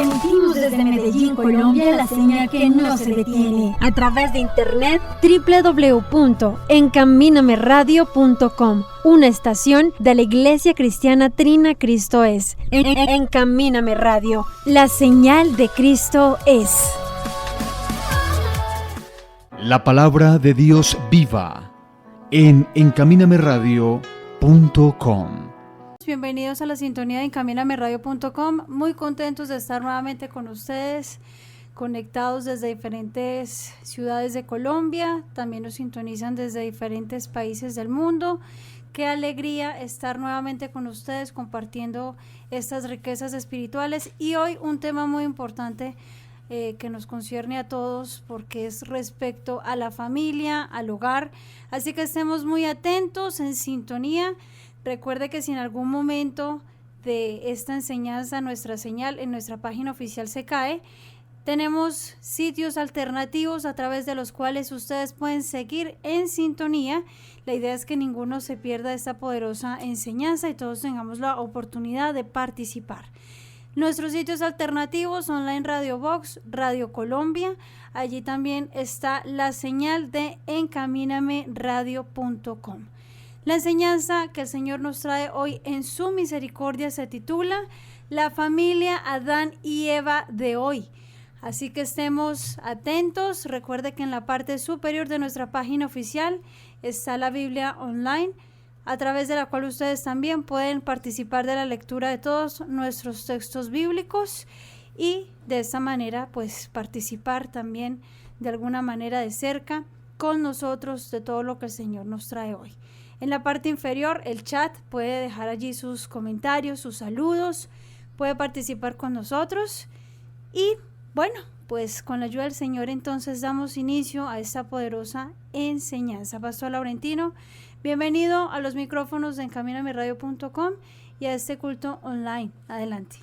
Emitimos desde Medellín, Colombia, la señal que no se detiene. A través de internet, www.encaminameradio.com, una estación de la Iglesia Cristiana Trina Cristo Es. Encamíname Radio, la señal de Cristo es. La palabra de Dios viva en encaminameradio.com. Bienvenidos a la sintonía de encaminameradio.com. Muy contentos de estar nuevamente con ustedes, conectados desde diferentes ciudades de Colombia. También nos sintonizan desde diferentes países del mundo. Qué alegría estar nuevamente con ustedes compartiendo estas riquezas espirituales. Y hoy un tema muy importante que nos concierne a todos, porque es respecto a la familia, al hogar. Así que estemos muy atentos, en sintonía. Recuerde que si en algún momento de esta enseñanza nuestra señal en nuestra página oficial se cae, tenemos sitios alternativos a través de los cuales ustedes pueden seguir en sintonía. La idea es que ninguno se pierda esta poderosa enseñanza y todos tengamos la oportunidad de participar. Nuestros sitios alternativos son Online Radio Box, Radio Colombia. Allí también está la señal de encaminameradio.com. La enseñanza que el Señor nos trae hoy en su misericordia se titula La familia Adán y Eva de hoy. Así que estemos atentos. Recuerde que en la parte superior de nuestra página oficial está la Biblia online, a través de la cual ustedes también pueden participar de la lectura de todos nuestros textos bíblicos y de esta manera pues participar también de alguna manera de cerca con nosotros de todo lo que el Señor nos trae hoy. En la parte inferior, el chat, puede dejar allí sus comentarios, sus saludos, puede participar con nosotros. Y bueno, pues con la ayuda del Señor entonces damos inicio a esta poderosa enseñanza. Pastor Laurentino, bienvenido a los micrófonos de encaminameradio.com y a este culto online. Adelante.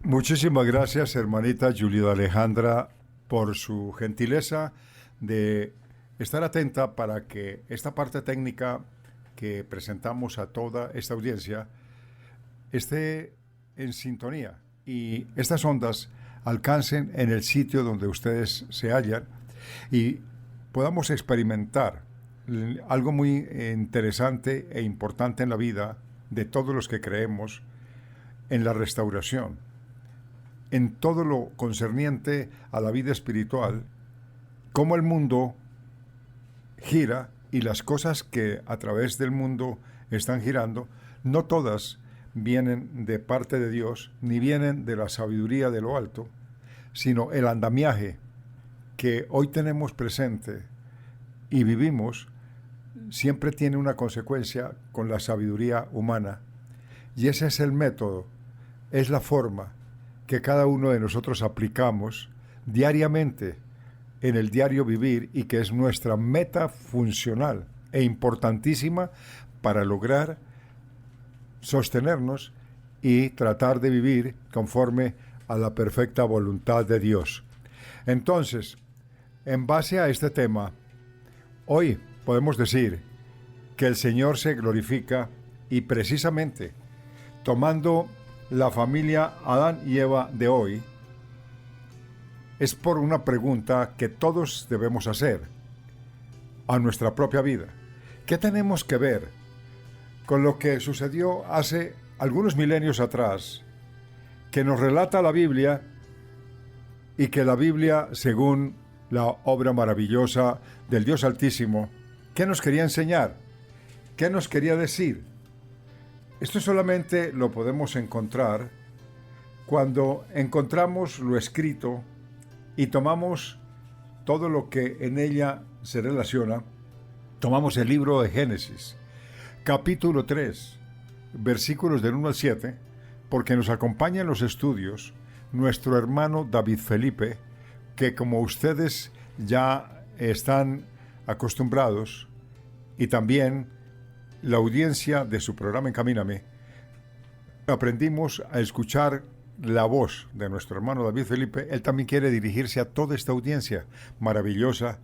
Muchísimas gracias, hermanita Yulida Alejandra, por su gentileza de estar atenta para que esta parte técnica que presentamos a toda esta audiencia esté en sintonía y estas ondas alcancen en el sitio donde ustedes se hallan y podamos experimentar algo muy interesante e importante en la vida de todos los que creemos en la restauración, en todo lo concerniente a la vida espiritual, cómo el mundo gira y las cosas que a través del mundo están girando, no todas vienen de parte de Dios, ni vienen de la sabiduría de lo alto, sino el andamiaje que hoy tenemos presente y vivimos siempre tiene una consecuencia con la sabiduría humana. Y ese es el método, es la forma que cada uno de nosotros aplicamos diariamente en el diario vivir y que es nuestra meta funcional e importantísima para lograr sostenernos y tratar de vivir conforme a la perfecta voluntad de Dios. Entonces, en base a este tema, hoy podemos decir que el Señor se glorifica y precisamente tomando la familia Adán y Eva de hoy, es por una pregunta que todos debemos hacer a nuestra propia vida. ¿Qué tenemos que ver con lo que sucedió hace algunos milenios atrás, que nos relata la Biblia y que la Biblia, según la obra maravillosa del Dios Altísimo, ¿qué nos quería enseñar? ¿Qué nos quería decir? Esto solamente lo podemos encontrar cuando encontramos lo escrito y tomamos todo lo que en ella se relaciona. Tomamos el libro de Génesis, capítulo 3, versículos del 1 al 7, porque nos acompaña en los estudios nuestro hermano David Felipe, que como ustedes ya están acostumbrados, y también la audiencia de su programa Encamíname, aprendimos a escuchar la voz de nuestro hermano David Felipe. Él también quiere dirigirse a toda esta audiencia maravillosa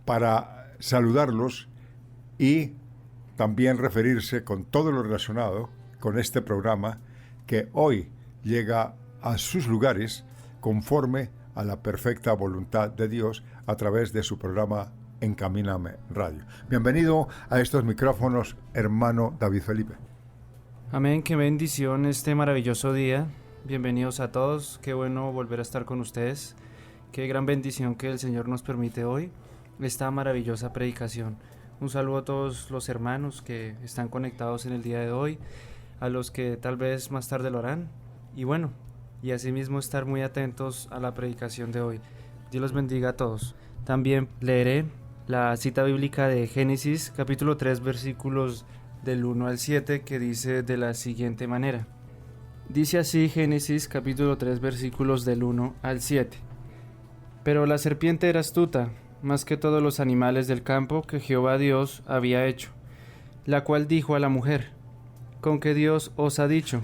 para saludarlos y también referirse con todo lo relacionado con este programa que hoy llega a sus lugares conforme a la perfecta voluntad de Dios a través de su programa Encamíname Radio. Bienvenido a estos micrófonos, hermano David Felipe. Amén, qué bendición este maravilloso día. Bienvenidos a todos, qué bueno volver a estar con ustedes. Qué gran bendición que el Señor nos permite hoy, esta maravillosa predicación. Un saludo a todos los hermanos que están conectados en el día de hoy, a los que tal vez más tarde lo harán. Y bueno, y asimismo estar muy atentos a la predicación de hoy. Dios los bendiga a todos. También leeré la cita bíblica de Génesis, capítulo 3, versículos del 1 al 7, que dice de la siguiente manera. Dice así Génesis, capítulo 3, versículos del 1 al 7. Pero la serpiente era astuta, más que todos los animales del campo que Jehová Dios había hecho, la cual dijo a la mujer: ¿con qué Dios os ha dicho?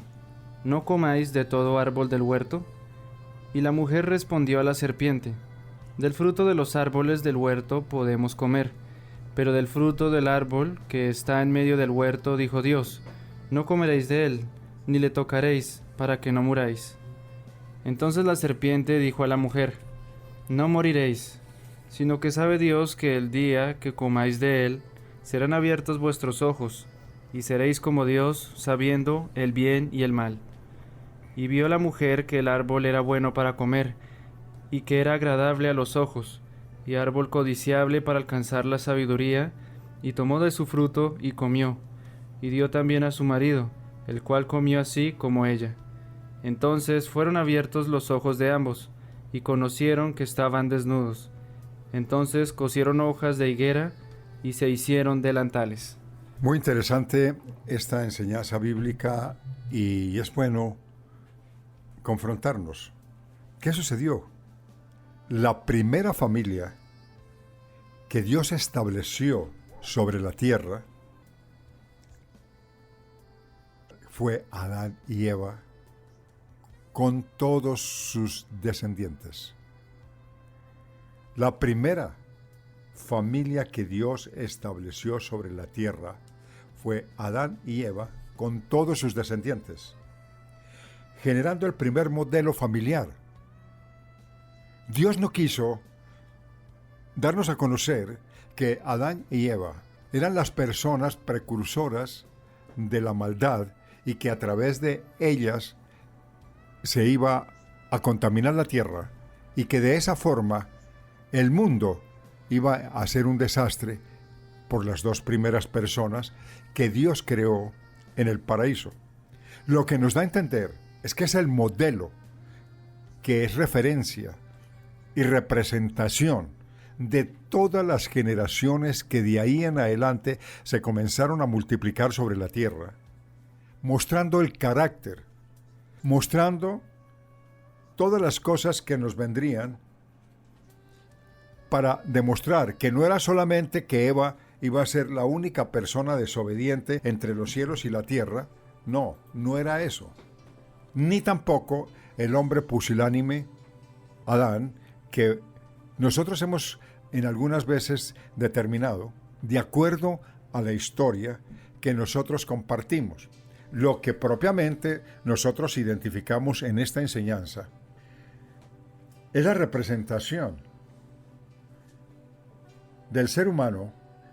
¿No comáis de todo árbol del huerto? Y la mujer respondió a la serpiente: del fruto de los árboles del huerto podemos comer, pero del fruto del árbol que está en medio del huerto dijo Dios: no comeréis de él, ni le tocaréis, para que no muráis. Entonces la serpiente dijo a la mujer: no moriréis, sino que sabe Dios que el día que comáis de él, serán abiertos vuestros ojos, y seréis como Dios, sabiendo el bien y el mal. Y vio la mujer que el árbol era bueno para comer, y que era agradable a los ojos, y árbol codiciable para alcanzar la sabiduría, y tomó de su fruto y comió, y dio también a su marido, el cual comió así como ella. Entonces fueron abiertos los ojos de ambos, y conocieron que estaban desnudos. Entonces cosieron hojas de higuera y se hicieron delantales. Muy interesante esta enseñanza bíblica y es bueno confrontarnos. ¿Qué sucedió? La primera familia que Dios estableció sobre la tierra fue Adán y Eva con todos sus descendientes. La primera familia que Dios estableció sobre la tierra fue Adán y Eva con todos sus descendientes, generando el primer modelo familiar. Dios no quiso darnos a conocer que Adán y Eva eran las personas precursoras de la maldad y que a través de ellas se iba a contaminar la tierra y que de esa forma el mundo iba a ser un desastre por las dos primeras personas que Dios creó en el paraíso. Lo que nos da a entender es que es el modelo que es referencia y representación de todas las generaciones que de ahí en adelante se comenzaron a multiplicar sobre la tierra, mostrando el carácter, mostrando todas las cosas que nos vendrían para demostrar que no era solamente que Eva iba a ser la única persona desobediente entre los cielos y la tierra. No, no era eso. Ni tampoco el hombre pusilánime, Adán, que nosotros hemos en algunas veces determinado, de acuerdo a la historia que nosotros compartimos, lo que propiamente nosotros identificamos en esta enseñanza es la representación del ser humano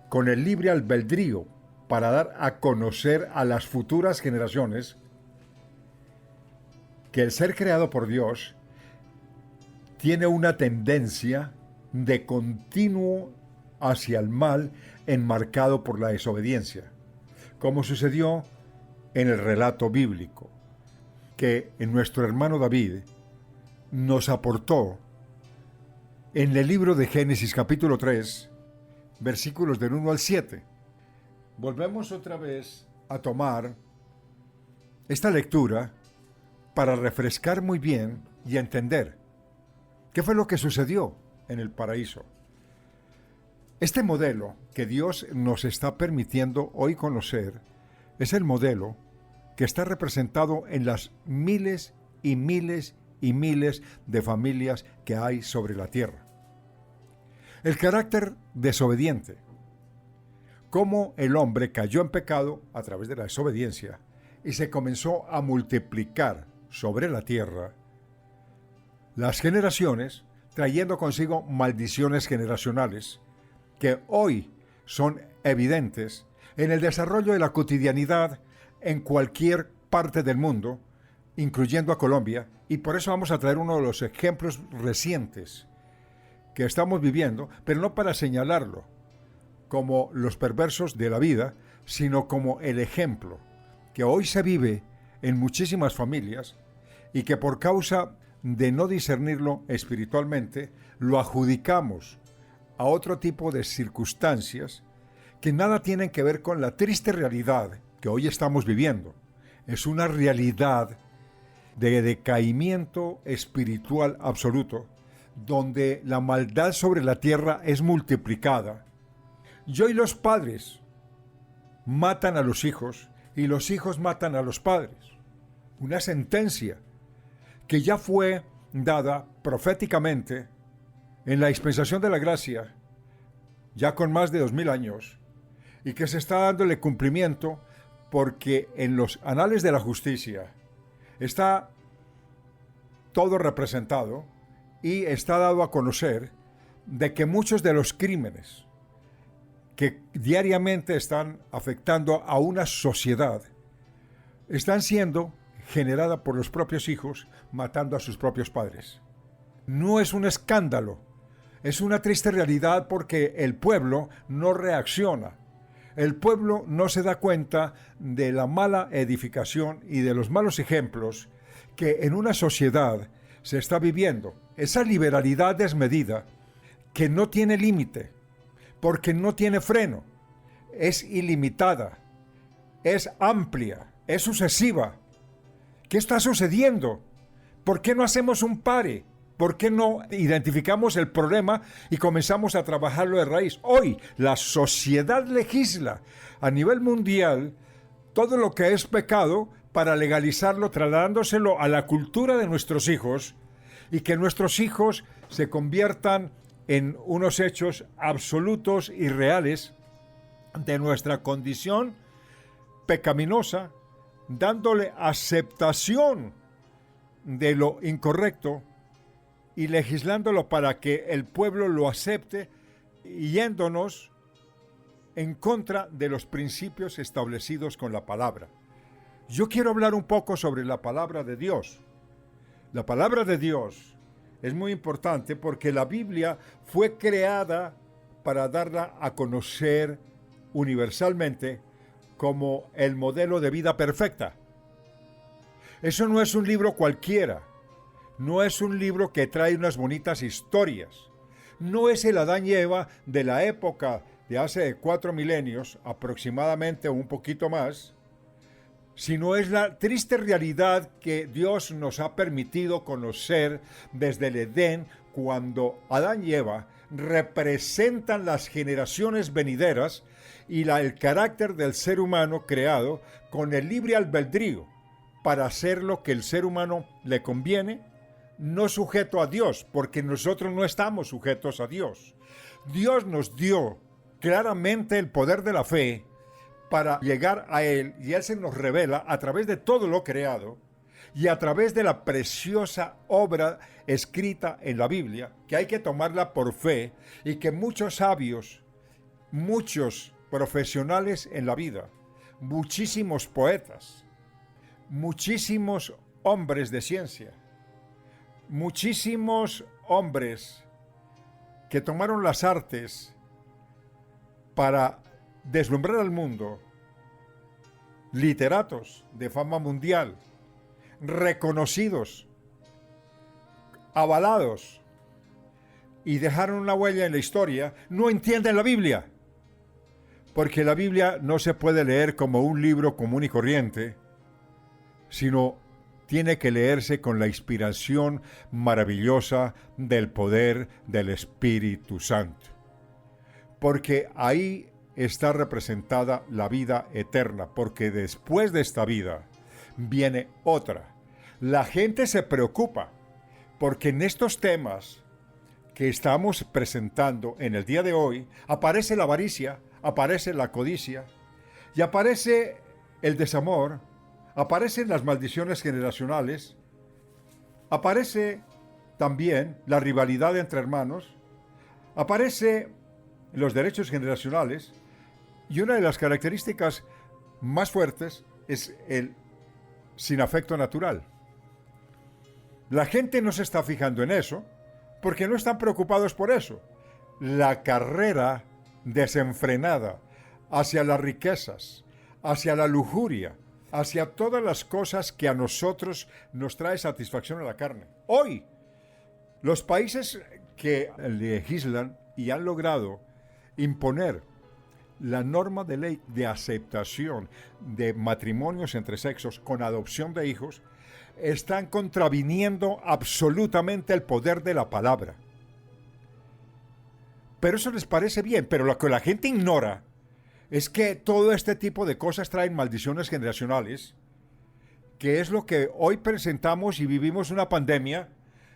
con el libre albedrío para dar a conocer a las futuras generaciones que el ser creado por Dios tiene una tendencia de continuo hacia el mal enmarcado por la desobediencia, como sucedió en el relato bíblico que nuestro hermano David nos aportó en el libro de Génesis capítulo 3, versículos del 1 al 7. Volvemos otra vez a tomar esta lectura para refrescar muy bien y entender qué fue lo que sucedió en el paraíso. Este modelo que Dios nos está permitiendo hoy conocer es el modelo que está representado en las miles y miles y miles de familias que hay sobre la tierra. El carácter desobediente, cómo el hombre cayó en pecado a través de la desobediencia y se comenzó a multiplicar sobre la tierra las generaciones, trayendo consigo maldiciones generacionales que hoy son evidentes en el desarrollo de la cotidianidad en cualquier parte del mundo, incluyendo a Colombia, y por eso vamos a traer uno de los ejemplos recientes que estamos viviendo, pero no para señalarlo como los perversos de la vida, sino como el ejemplo que hoy se vive en muchísimas familias y que por causa de no discernirlo espiritualmente, lo adjudicamos a otro tipo de circunstancias que nada tienen que ver con la triste realidad que hoy estamos viviendo. Es una realidad de decaimiento espiritual absoluto, donde la maldad sobre la tierra es multiplicada. Y hoy los padres matan a los hijos y los hijos matan a los padres. Una sentencia que ya fue dada proféticamente en la dispensación de la gracia, ya con más de 2000 años, y que se está dándole cumplimiento porque en los anales de la justicia está todo representado y está dado a conocer de que muchos de los crímenes que diariamente están afectando a una sociedad están siendo generadas por los propios hijos matando a sus propios padres. No es un escándalo, es una triste realidad porque el pueblo no reacciona. El pueblo no se da cuenta de la mala edificación y de los malos ejemplos que en una sociedad se está viviendo. Esa liberalidad desmedida que no tiene límite, porque no tiene freno, es ilimitada, es amplia, es sucesiva. ¿Qué está sucediendo? ¿Por qué no hacemos un pare? ¿Por qué no identificamos el problema y comenzamos a trabajarlo de raíz? Hoy la sociedad legisla a nivel mundial todo lo que es pecado para legalizarlo, trasladándoselo a la cultura de nuestros hijos y que nuestros hijos se conviertan en unos hechos absolutos y reales de nuestra condición pecaminosa, dándole aceptación de lo incorrecto y legislándolo para que el pueblo lo acepte, yéndonos en contra de los principios establecidos con la palabra. Yo quiero hablar un poco sobre la palabra de Dios. La palabra de Dios es muy importante porque la Biblia fue creada para darla a conocer universalmente como el modelo de vida perfecta. Eso no es un libro cualquiera. No es un libro que trae unas bonitas historias. No es el Adán y Eva de la época de hace 4 milenios, aproximadamente o un poquito más, sino es la triste realidad que Dios nos ha permitido conocer desde el Edén, cuando Adán y Eva representan las generaciones venideras y el carácter del ser humano creado con el libre albedrío para hacer lo que el ser humano le conviene, no sujeto a Dios, porque nosotros no estamos sujetos a Dios. Dios nos dio claramente el poder de la fe para llegar a Él, y Él se nos revela a través de todo lo creado y a través de la preciosa obra escrita en la Biblia, que hay que tomarla por fe, y que muchos sabios, muchos profesionales en la vida, muchísimos poetas, muchísimos hombres de ciencia, muchísimos hombres que tomaron las artes para deslumbrar al mundo, literatos de fama mundial, reconocidos, avalados, y dejaron una huella en la historia, no entienden la Biblia, porque la Biblia no se puede leer como un libro común y corriente, sino tiene que leerse con la inspiración maravillosa del poder del Espíritu Santo, porque ahí está representada la vida eterna, porque después de esta vida viene otra. La gente se preocupa porque en estos temas que estamos presentando en el día de hoy aparece la avaricia, aparece la codicia y aparece el desamor, aparecen las maldiciones generacionales, aparece también la rivalidad entre hermanos, aparece los derechos generacionales, y una de las características más fuertes es el sin afecto natural. La gente no se está fijando en eso porque no están preocupados por eso. La carrera desenfrenada hacia las riquezas, hacia la lujuria, hacia todas las cosas que a nosotros nos trae satisfacción a la carne. Hoy, los países que legislan y han logrado imponer la norma de ley de aceptación de matrimonios entre sexos con adopción de hijos están contraviniendo absolutamente el poder de la palabra. Pero eso les parece bien, pero lo que la gente ignora es que todo este tipo de cosas traen maldiciones generacionales, que es lo que hoy presentamos y vivimos una pandemia.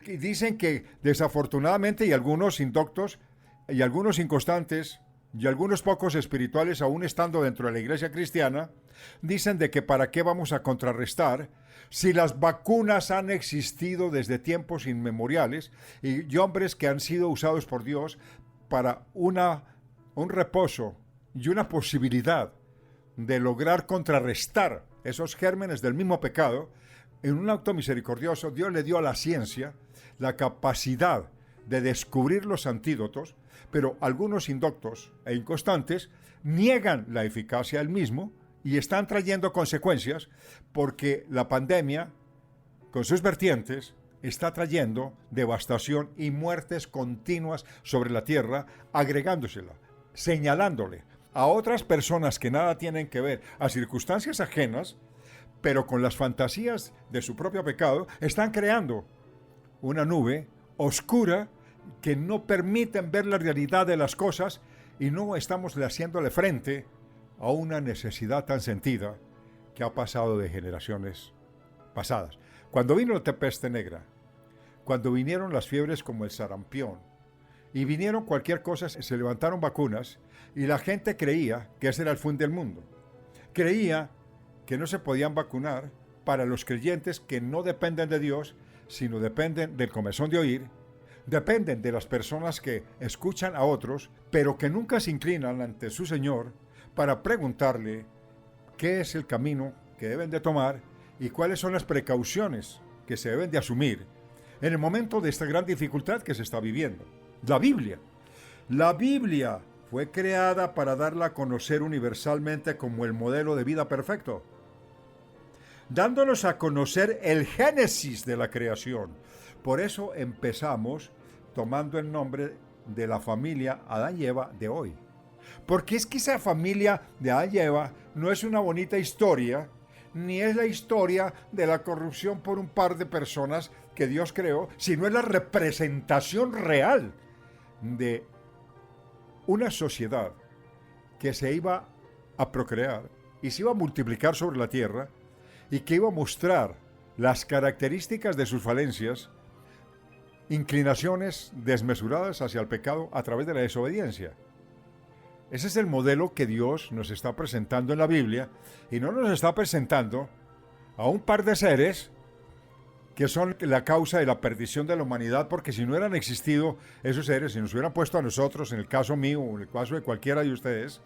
Y dicen que desafortunadamente, y algunos indoctos y algunos inconstantes y algunos pocos espirituales, aún estando dentro de la iglesia cristiana, dicen de que para qué vamos a contrarrestar si las vacunas han existido desde tiempos inmemoriales y hombres que han sido usados por Dios para un reposo y una posibilidad de lograr contrarrestar esos gérmenes del mismo pecado. En un acto misericordioso, Dios le dio a la ciencia la capacidad de descubrir los antídotos, pero algunos indoctos e inconstantes niegan la eficacia del mismo y están trayendo consecuencias porque la pandemia, con sus vertientes, está trayendo devastación y muertes continuas sobre la tierra, agregándosela, señalándole a otras personas que nada tienen que ver, a circunstancias ajenas, pero con las fantasías de su propio pecado, están creando una nube oscura que no permiten ver la realidad de las cosas y no estamos haciéndole frente a una necesidad tan sentida que ha pasado de generaciones pasadas. Cuando vino la peste negra, cuando vinieron las fiebres como el sarampión, y vinieron cualquier cosa, se levantaron vacunas y la gente creía que ese era el fin del mundo. Creía que no se podían vacunar para los creyentes que no dependen de Dios, sino dependen del comezón de oír, dependen de las personas que escuchan a otros, pero que nunca se inclinan ante su Señor para preguntarle qué es el camino que deben de tomar y cuáles son las precauciones que se deben de asumir en el momento de esta gran dificultad que se está viviendo. La Biblia fue creada para darla a conocer universalmente como el modelo de vida perfecto, dándonos a conocer el génesis de la creación. Por eso empezamos tomando el nombre de la familia Adán y Eva de hoy. Porque es que esa familia de Adán y Eva no es una bonita historia, ni es la historia de la corrupción por un par de personas que Dios creó, sino es la representación real de una sociedad que se iba a procrear y se iba a multiplicar sobre la tierra y que iba a mostrar las características de sus falencias, inclinaciones desmesuradas hacia el pecado a través de la desobediencia. Ese es el modelo que Dios nos está presentando en la Biblia, y no nos está presentando a un par de seres que son la causa de la perdición de la humanidad, porque si no hubieran existido esos seres, si nos hubieran puesto a nosotros, en el caso mío o en el caso de cualquiera de ustedes,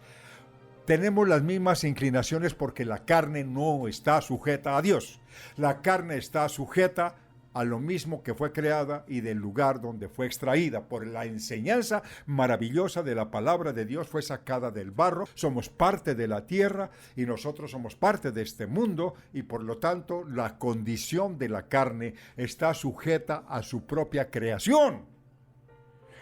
tenemos las mismas inclinaciones porque la carne no está sujeta a Dios. La carne está sujeta a lo mismo que fue creada y del lugar donde fue extraída. Por la enseñanza maravillosa de la palabra de Dios fue sacada del barro. Somos parte de la tierra y nosotros somos parte de este mundo, y por lo tanto la condición de la carne está sujeta a su propia creación.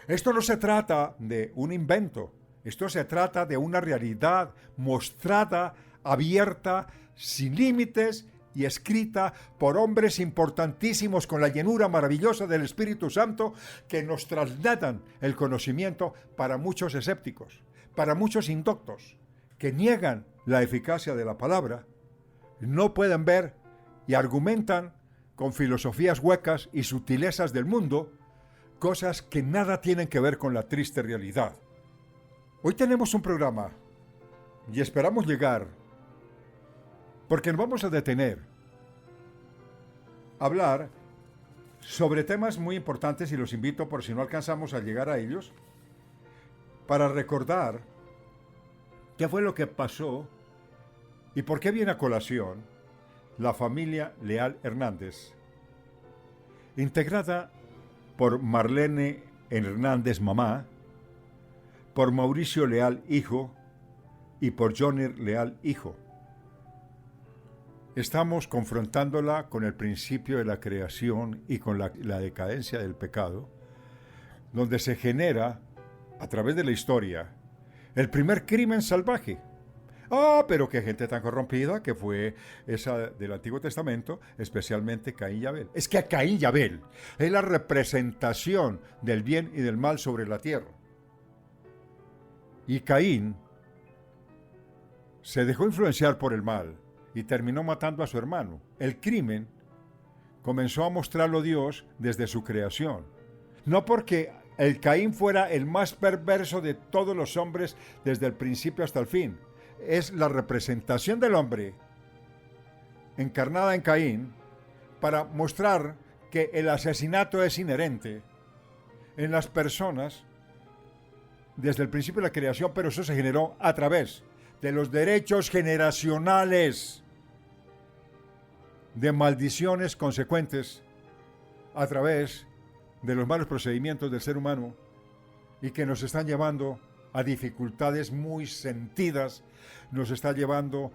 Esto no se trata de un invento. Esto se trata de una realidad mostrada, abierta, sin límites y escrita por hombres importantísimos con la llenura maravillosa del Espíritu Santo, que nos trasladan el conocimiento para muchos escépticos, para muchos indoctos, que niegan la eficacia de la palabra, no pueden ver y argumentan con filosofías huecas y sutilezas del mundo, cosas que nada tienen que ver con la triste realidad. Hoy tenemos un programa y esperamos llegar, porque nos vamos a detener a hablar sobre temas muy importantes y los invito, por si no alcanzamos a llegar a ellos, para recordar qué fue lo que pasó y por qué viene a colación la familia Leal Hernández, integrada por Marlene Hernández mamá, por Mauricio Leal hijo y por Johnny Leal hijo. Estamos confrontándola con el principio de la creación y con la decadencia del pecado, donde se genera, a través de la historia, el primer crimen salvaje. Pero qué gente tan corrompida que fue esa del Antiguo Testamento, especialmente Caín y Abel. Es que Caín y Abel es la representación del bien y del mal sobre la tierra. Y Caín se dejó influenciar por el mal y terminó matando a su hermano. El crimen comenzó a mostrarlo Dios desde su creación. No porque el Caín fuera el más perverso de todos los hombres desde el principio hasta el fin. Es la representación del hombre encarnada en Caín para mostrar que el asesinato es inherente en las personas desde el principio de la creación, pero eso se generó a través de los derechos generacionales de maldiciones consecuentes a través de los malos procedimientos del ser humano y que nos están llevando a dificultades muy sentidas, nos está llevando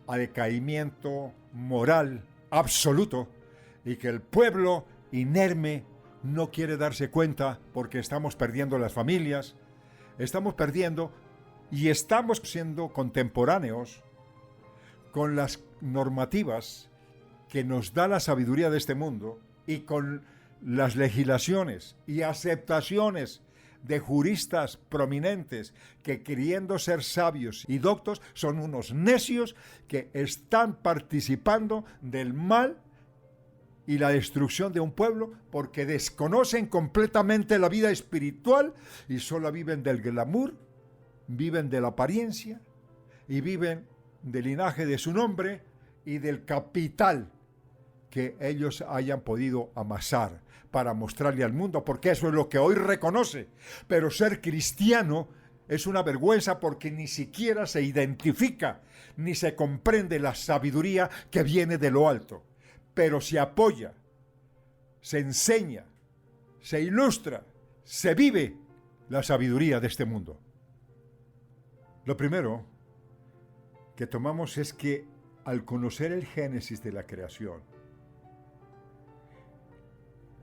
a decaimiento moral absoluto y que el pueblo inerme no quiere darse cuenta porque estamos perdiendo las familias, estamos perdiendo y estamos siendo contemporáneos con las normativas que nos da la sabiduría de este mundo y con las legislaciones y aceptaciones de juristas prominentes que, queriendo ser sabios y doctos, son unos necios que están participando del mal y la destrucción de un pueblo porque desconocen completamente la vida espiritual y solo viven del glamour, viven de la apariencia y viven del linaje de su nombre y del capital que ellos hayan podido amasar para mostrarle al mundo, porque eso es lo que hoy reconoce. Pero ser cristiano es una vergüenza porque ni siquiera se identifica ni se comprende la sabiduría que viene de lo alto. Pero se apoya, se enseña, se ilustra, se vive la sabiduría de este mundo. Lo primero que tomamos es que al conocer el génesis de la creación,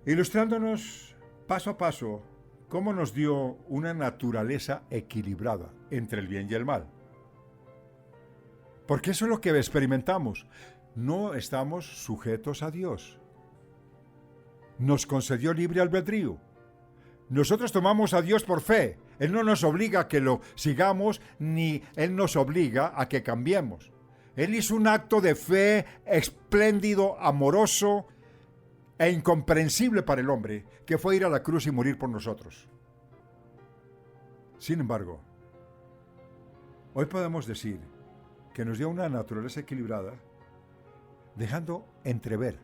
ilustrándonos paso a paso cómo nos dio una naturaleza equilibrada entre el bien y el mal. Porque eso es lo que experimentamos. No estamos sujetos a Dios. Nos concedió libre albedrío. Nosotros tomamos a Dios por fe. Él no nos obliga a que lo sigamos, ni Él nos obliga a que cambiemos. Él hizo un acto de fe espléndido, amoroso e incomprensible para el hombre, que fue ir a la cruz y morir por nosotros. Sin embargo, hoy podemos decir que nos dio una naturaleza equilibrada, dejando entrever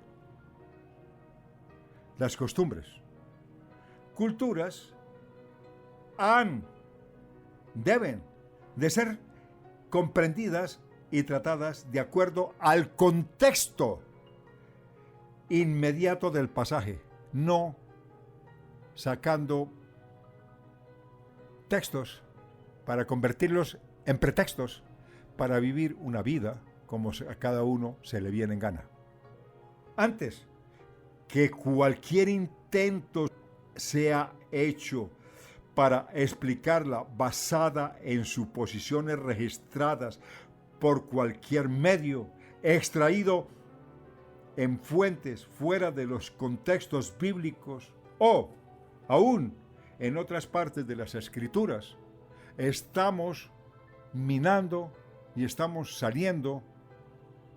las costumbres, culturas, deben de ser comprendidas y tratadas de acuerdo al contexto inmediato del pasaje, no sacando textos para convertirlos en pretextos para vivir una vida como a cada uno se le viene en gana. Antes que cualquier intento sea hecho para explicarla basada en suposiciones registradas por cualquier medio, extraído en fuentes fuera de los contextos bíblicos o aún en otras partes de las Escrituras, estamos minando y estamos saliendo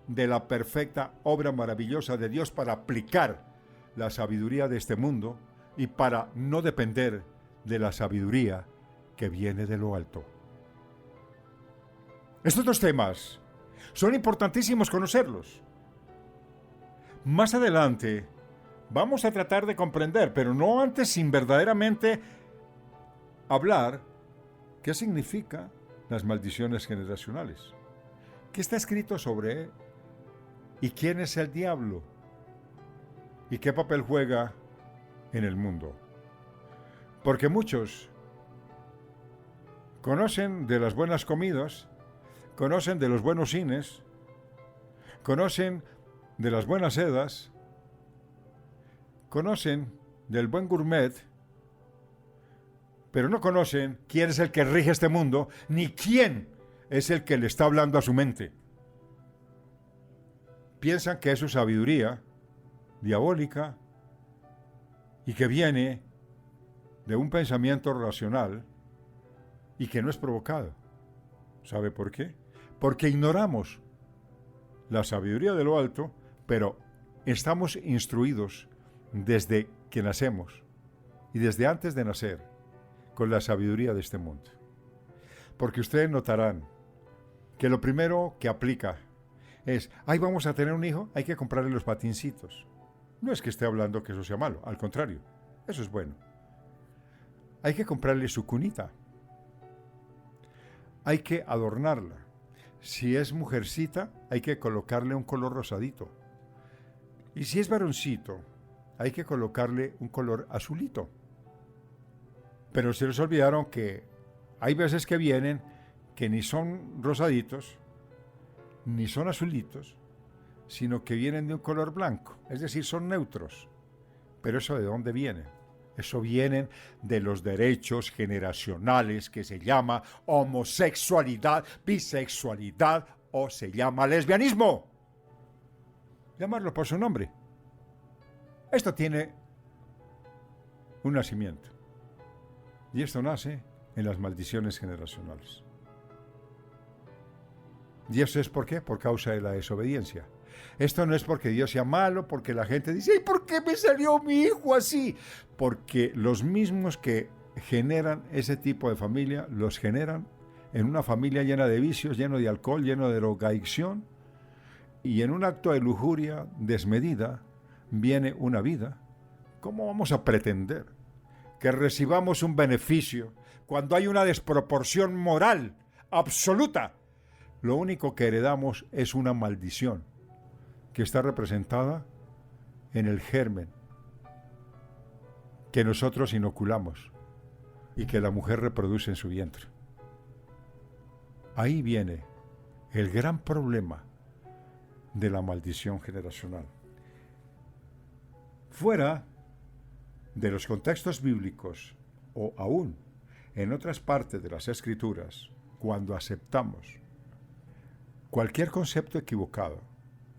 de la perfecta obra maravillosa de Dios para aplicar la sabiduría de este mundo y para no depender de la sabiduría que viene de lo alto. Estos dos temas son importantísimos conocerlos. Más adelante Vamos a tratar de comprender, pero no antes sin verdaderamente hablar qué significa las maldiciones generacionales. ¿Qué está escrito sobre él? ¿Y quién es el diablo? ¿Y qué papel juega en el mundo? Porque muchos conocen de las buenas comidas, conocen de los buenos cines, conocen de las buenas sedas, conocen del buen gourmet, pero no conocen quién es el que rige este mundo, ni quién es el que le está hablando a su mente. Piensan que es su sabiduría diabólica y que viene de un pensamiento racional y que no es provocado. ¿Sabe por qué? Porque ignoramos la sabiduría de lo alto, pero estamos instruidos desde que nacemos y desde antes de nacer con la sabiduría de este mundo. Porque ustedes notarán que lo primero que aplica es, vamos a tener un hijo, hay que comprarle los patincitos. No es que esté hablando que eso sea malo, al contrario, eso es bueno. Hay que comprarle su cunita. Hay que adornarla. Si es mujercita, hay que colocarle un color rosadito. Y si es varoncito, hay que colocarle un color azulito. Pero se les olvidaron que hay veces que vienen que ni son rosaditos, ni son azulitos, sino que vienen de un color blanco, es decir, son neutros. Pero ¿eso de dónde viene? Eso viene de los derechos generacionales que se llama homosexualidad, bisexualidad o se llama lesbianismo. Llamarlo por su nombre. Esto tiene un nacimiento. Y esto nace en las maldiciones generacionales. ¿Y eso es por qué? Por causa de la desobediencia. Esto no es porque Dios sea malo, porque la gente dice, ¿y por qué me salió mi hijo así? Porque los mismos que generan ese tipo de familia, los generan en una familia llena de vicios, lleno de alcohol, lleno de drogadicción, y en un acto de lujuria desmedida viene una vida. ¿Cómo vamos a pretender que recibamos un beneficio cuando hay una desproporción moral absoluta? Lo único que heredamos es una maldición que está representada en el germen que nosotros inoculamos y que la mujer reproduce en su vientre. Ahí viene el gran problema de la maldición generacional. Fuera de los contextos bíblicos o aún en otras partes de las Escrituras, cuando aceptamos cualquier concepto equivocado,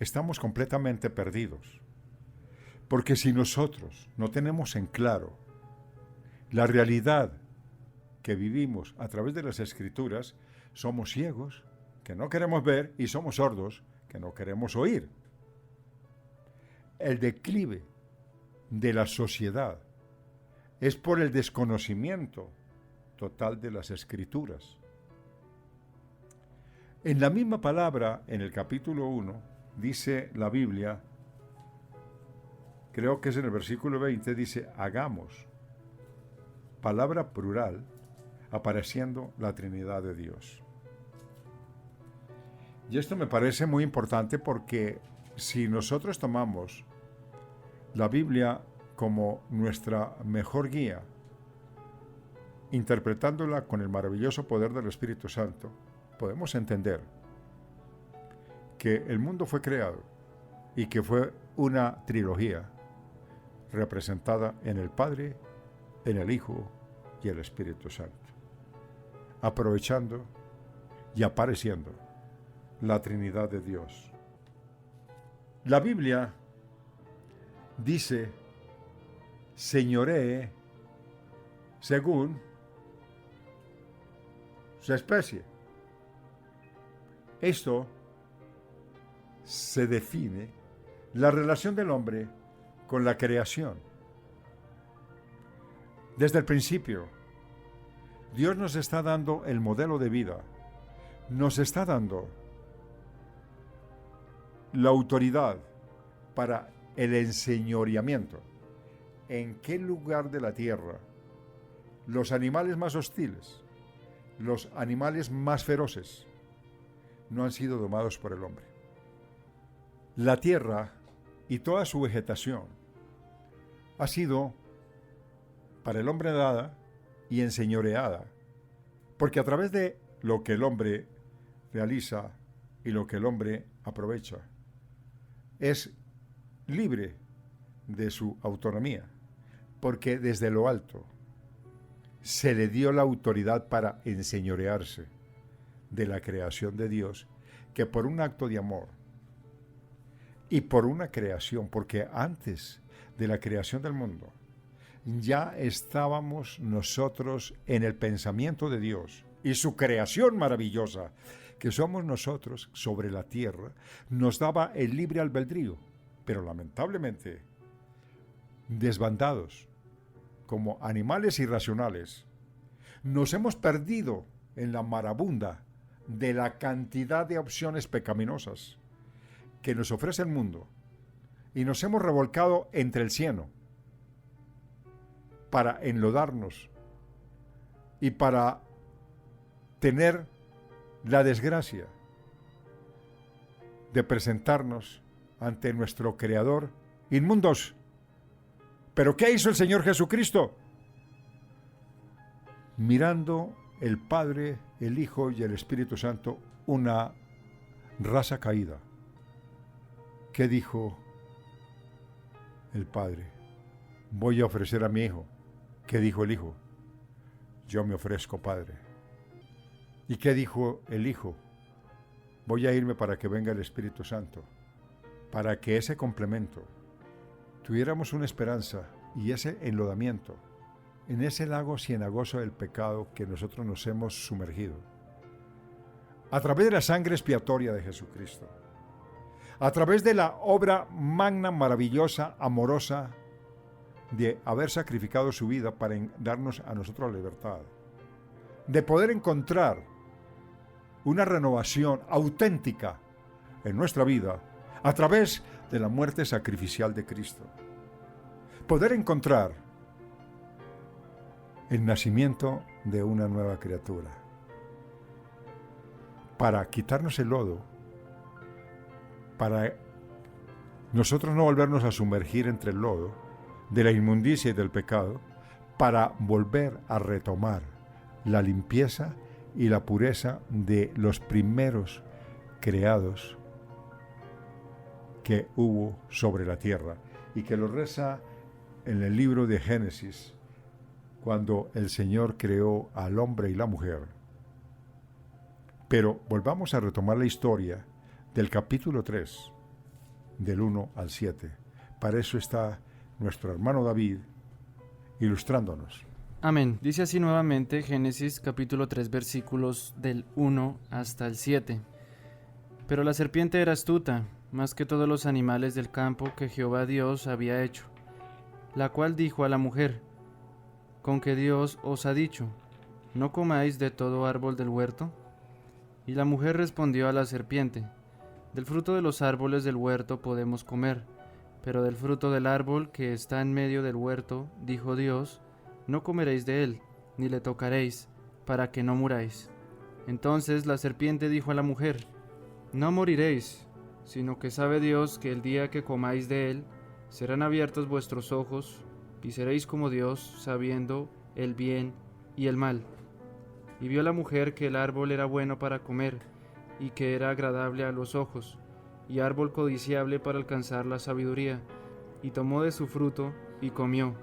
estamos completamente perdidos. Porque si nosotros no tenemos en claro la realidad que vivimos a través de las Escrituras, somos ciegos, que no queremos ver, y somos sordos, que no queremos oír. El declive de la sociedad es por el desconocimiento total de las Escrituras. En la misma palabra, en el capítulo 1, dice la Biblia, creo que es en el versículo 20, dice, hagamos, palabra plural, apareciendo la Trinidad de Dios. Y esto me parece muy importante porque si nosotros tomamos la Biblia como nuestra mejor guía, interpretándola con el maravilloso poder del Espíritu Santo, podemos entender que el mundo fue creado y que fue una trilogía representada en el Padre, en el Hijo y el Espíritu Santo, aprovechando y apareciendo la Trinidad de Dios. La Biblia dice, señoree según su especie. Esto se define la relación del hombre con la creación. Desde el principio, Dios nos está dando el modelo de vida, nos está dando la autoridad para el enseñoreamiento. ¿En qué lugar de la tierra los animales más hostiles, los animales más feroces, no han sido domados por el hombre? La tierra y toda su vegetación ha sido para el hombre dada y enseñoreada, porque a través de lo que el hombre realiza y lo que el hombre aprovecha, es libre de su autonomía, porque desde lo alto se le dio la autoridad para enseñorearse de la creación de Dios, que por un acto de amor y por una creación, porque antes de la creación del mundo ya estábamos nosotros en el pensamiento de Dios y su creación maravillosa, que somos nosotros sobre la tierra, nos daba el libre albedrío, pero lamentablemente desbandados como animales irracionales, nos hemos perdido en la marabunda de la cantidad de opciones pecaminosas que nos ofrece el mundo y nos hemos revolcado entre el cieno para enlodarnos y para tener la desgracia de presentarnos ante nuestro Creador inmundos. ¿Pero qué hizo el Señor Jesucristo? Mirando el Padre, el Hijo y el Espíritu Santo, una raza caída. ¿Qué dijo el Padre? Voy a ofrecer a mi Hijo. ¿Qué dijo el Hijo? Yo me ofrezco, Padre. ¿Y qué dijo el Hijo? Voy a irme para que venga el Espíritu Santo, para que ese complemento tuviéramos una esperanza y ese enlodamiento en ese lago cenagoso del pecado que nosotros nos hemos sumergido. A través de la sangre expiatoria de Jesucristo, a través de la obra magna, maravillosa, amorosa, de haber sacrificado su vida para darnos a nosotros la libertad, de poder encontrar una renovación auténtica en nuestra vida a través de la muerte sacrificial de Cristo. Poder encontrar el nacimiento de una nueva criatura para quitarnos el lodo, para nosotros no volvernos a sumergir entre el lodo de la inmundicia y del pecado, para volver a retomar la limpieza y la pureza de los primeros creados que hubo sobre la tierra, y que lo reza en el libro de Génesis, cuando el Señor creó al hombre y la mujer. Pero volvamos a retomar la historia del capítulo 3, del 1 al 7. Para eso está nuestro hermano David ilustrándonos. Amén. Dice así nuevamente Génesis capítulo 3 versículos del 1 hasta el 7. Pero la serpiente era astuta, más que todos los animales del campo que Jehová Dios había hecho, la cual dijo a la mujer: ¿Con qué Dios os ha dicho, no comáis de todo árbol del huerto? Y la mujer respondió a la serpiente: Del fruto de los árboles del huerto podemos comer, pero del fruto del árbol que está en medio del huerto, dijo Dios, no comeréis de él, ni le tocaréis, para que no muráis. Entonces la serpiente dijo a la mujer: No moriréis, sino que sabe Dios que el día que comáis de él, serán abiertos vuestros ojos, y seréis como Dios, sabiendo el bien y el mal. Y vio la mujer que el árbol era bueno para comer, y que era agradable a los ojos, y árbol codiciable para alcanzar la sabiduría, y tomó de su fruto, y comió,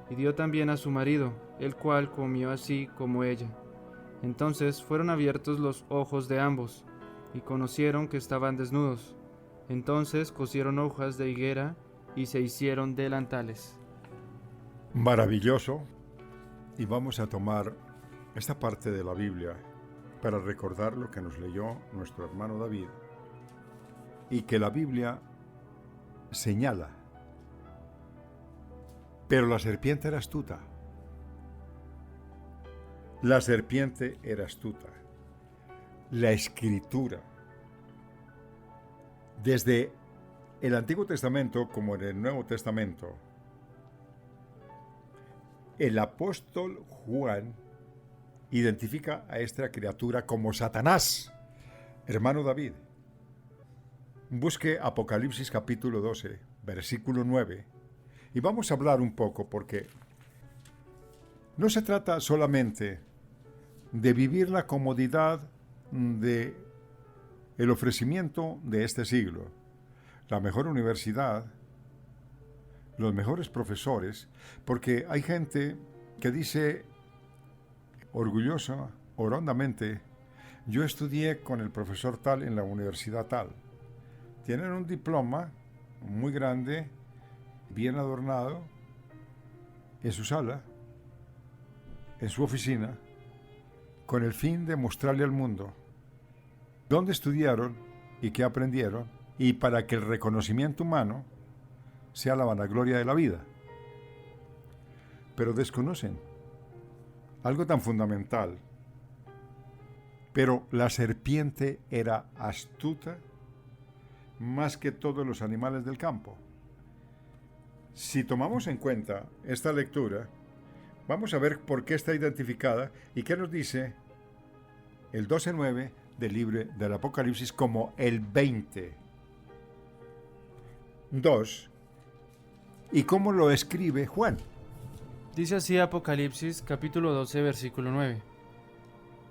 y dio también a su marido, el cual comió así como ella. Entonces fueron abiertos los ojos de ambos, y conocieron que estaban desnudos. Entonces cosieron hojas de higuera, y se hicieron delantales. Maravilloso. Y vamos a tomar esta parte de la Biblia para recordar lo que nos leyó nuestro hermano David, y que la Biblia señala. Pero la serpiente era astuta. La serpiente era astuta. La Escritura, desde el Antiguo Testamento como en el Nuevo Testamento, el apóstol Juan identifica a esta criatura como Satanás, hermano David. Busque Apocalipsis capítulo 12, versículo 9, y vamos a hablar un poco porque no se trata solamente de vivir la comodidad de el ofrecimiento de este siglo, la mejor universidad, los mejores profesores, porque hay gente que dice orgullosa o hondamente, yo estudié con el profesor tal en la universidad tal. Tienen un diploma muy grande, bien adornado, en su sala, en su oficina, con el fin de mostrarle al mundo dónde estudiaron y qué aprendieron, y para que el reconocimiento humano sea la vanagloria de la vida. Pero desconocen algo tan fundamental. Pero la serpiente era astuta más que todos los animales del campo. Si tomamos en cuenta esta lectura, vamos a ver por qué está identificada y qué nos dice el 12:9 del libro del Apocalipsis como el 20:2 y cómo lo escribe Juan. Dice así Apocalipsis capítulo 12 versículo 9.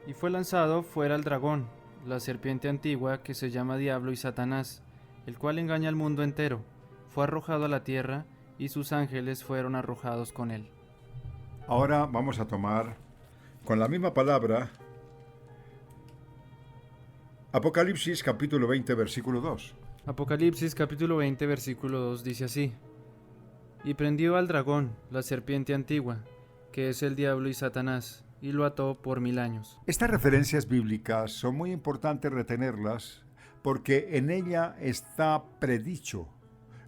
Y fue lanzado fuera el dragón, la serpiente antigua que se llama Diablo y Satanás, el cual engaña al mundo entero. Fue arrojado a la tierra y sus ángeles fueron arrojados con él. Ahora vamos a tomar con la misma palabra Apocalipsis capítulo 20 versículo 2. Apocalipsis capítulo 20 versículo 2 dice así. Y prendió al dragón, la serpiente antigua, que es el diablo y Satanás, y lo ató por 1000 años. Estas referencias bíblicas son muy importantes retenerlas porque en ella está predicho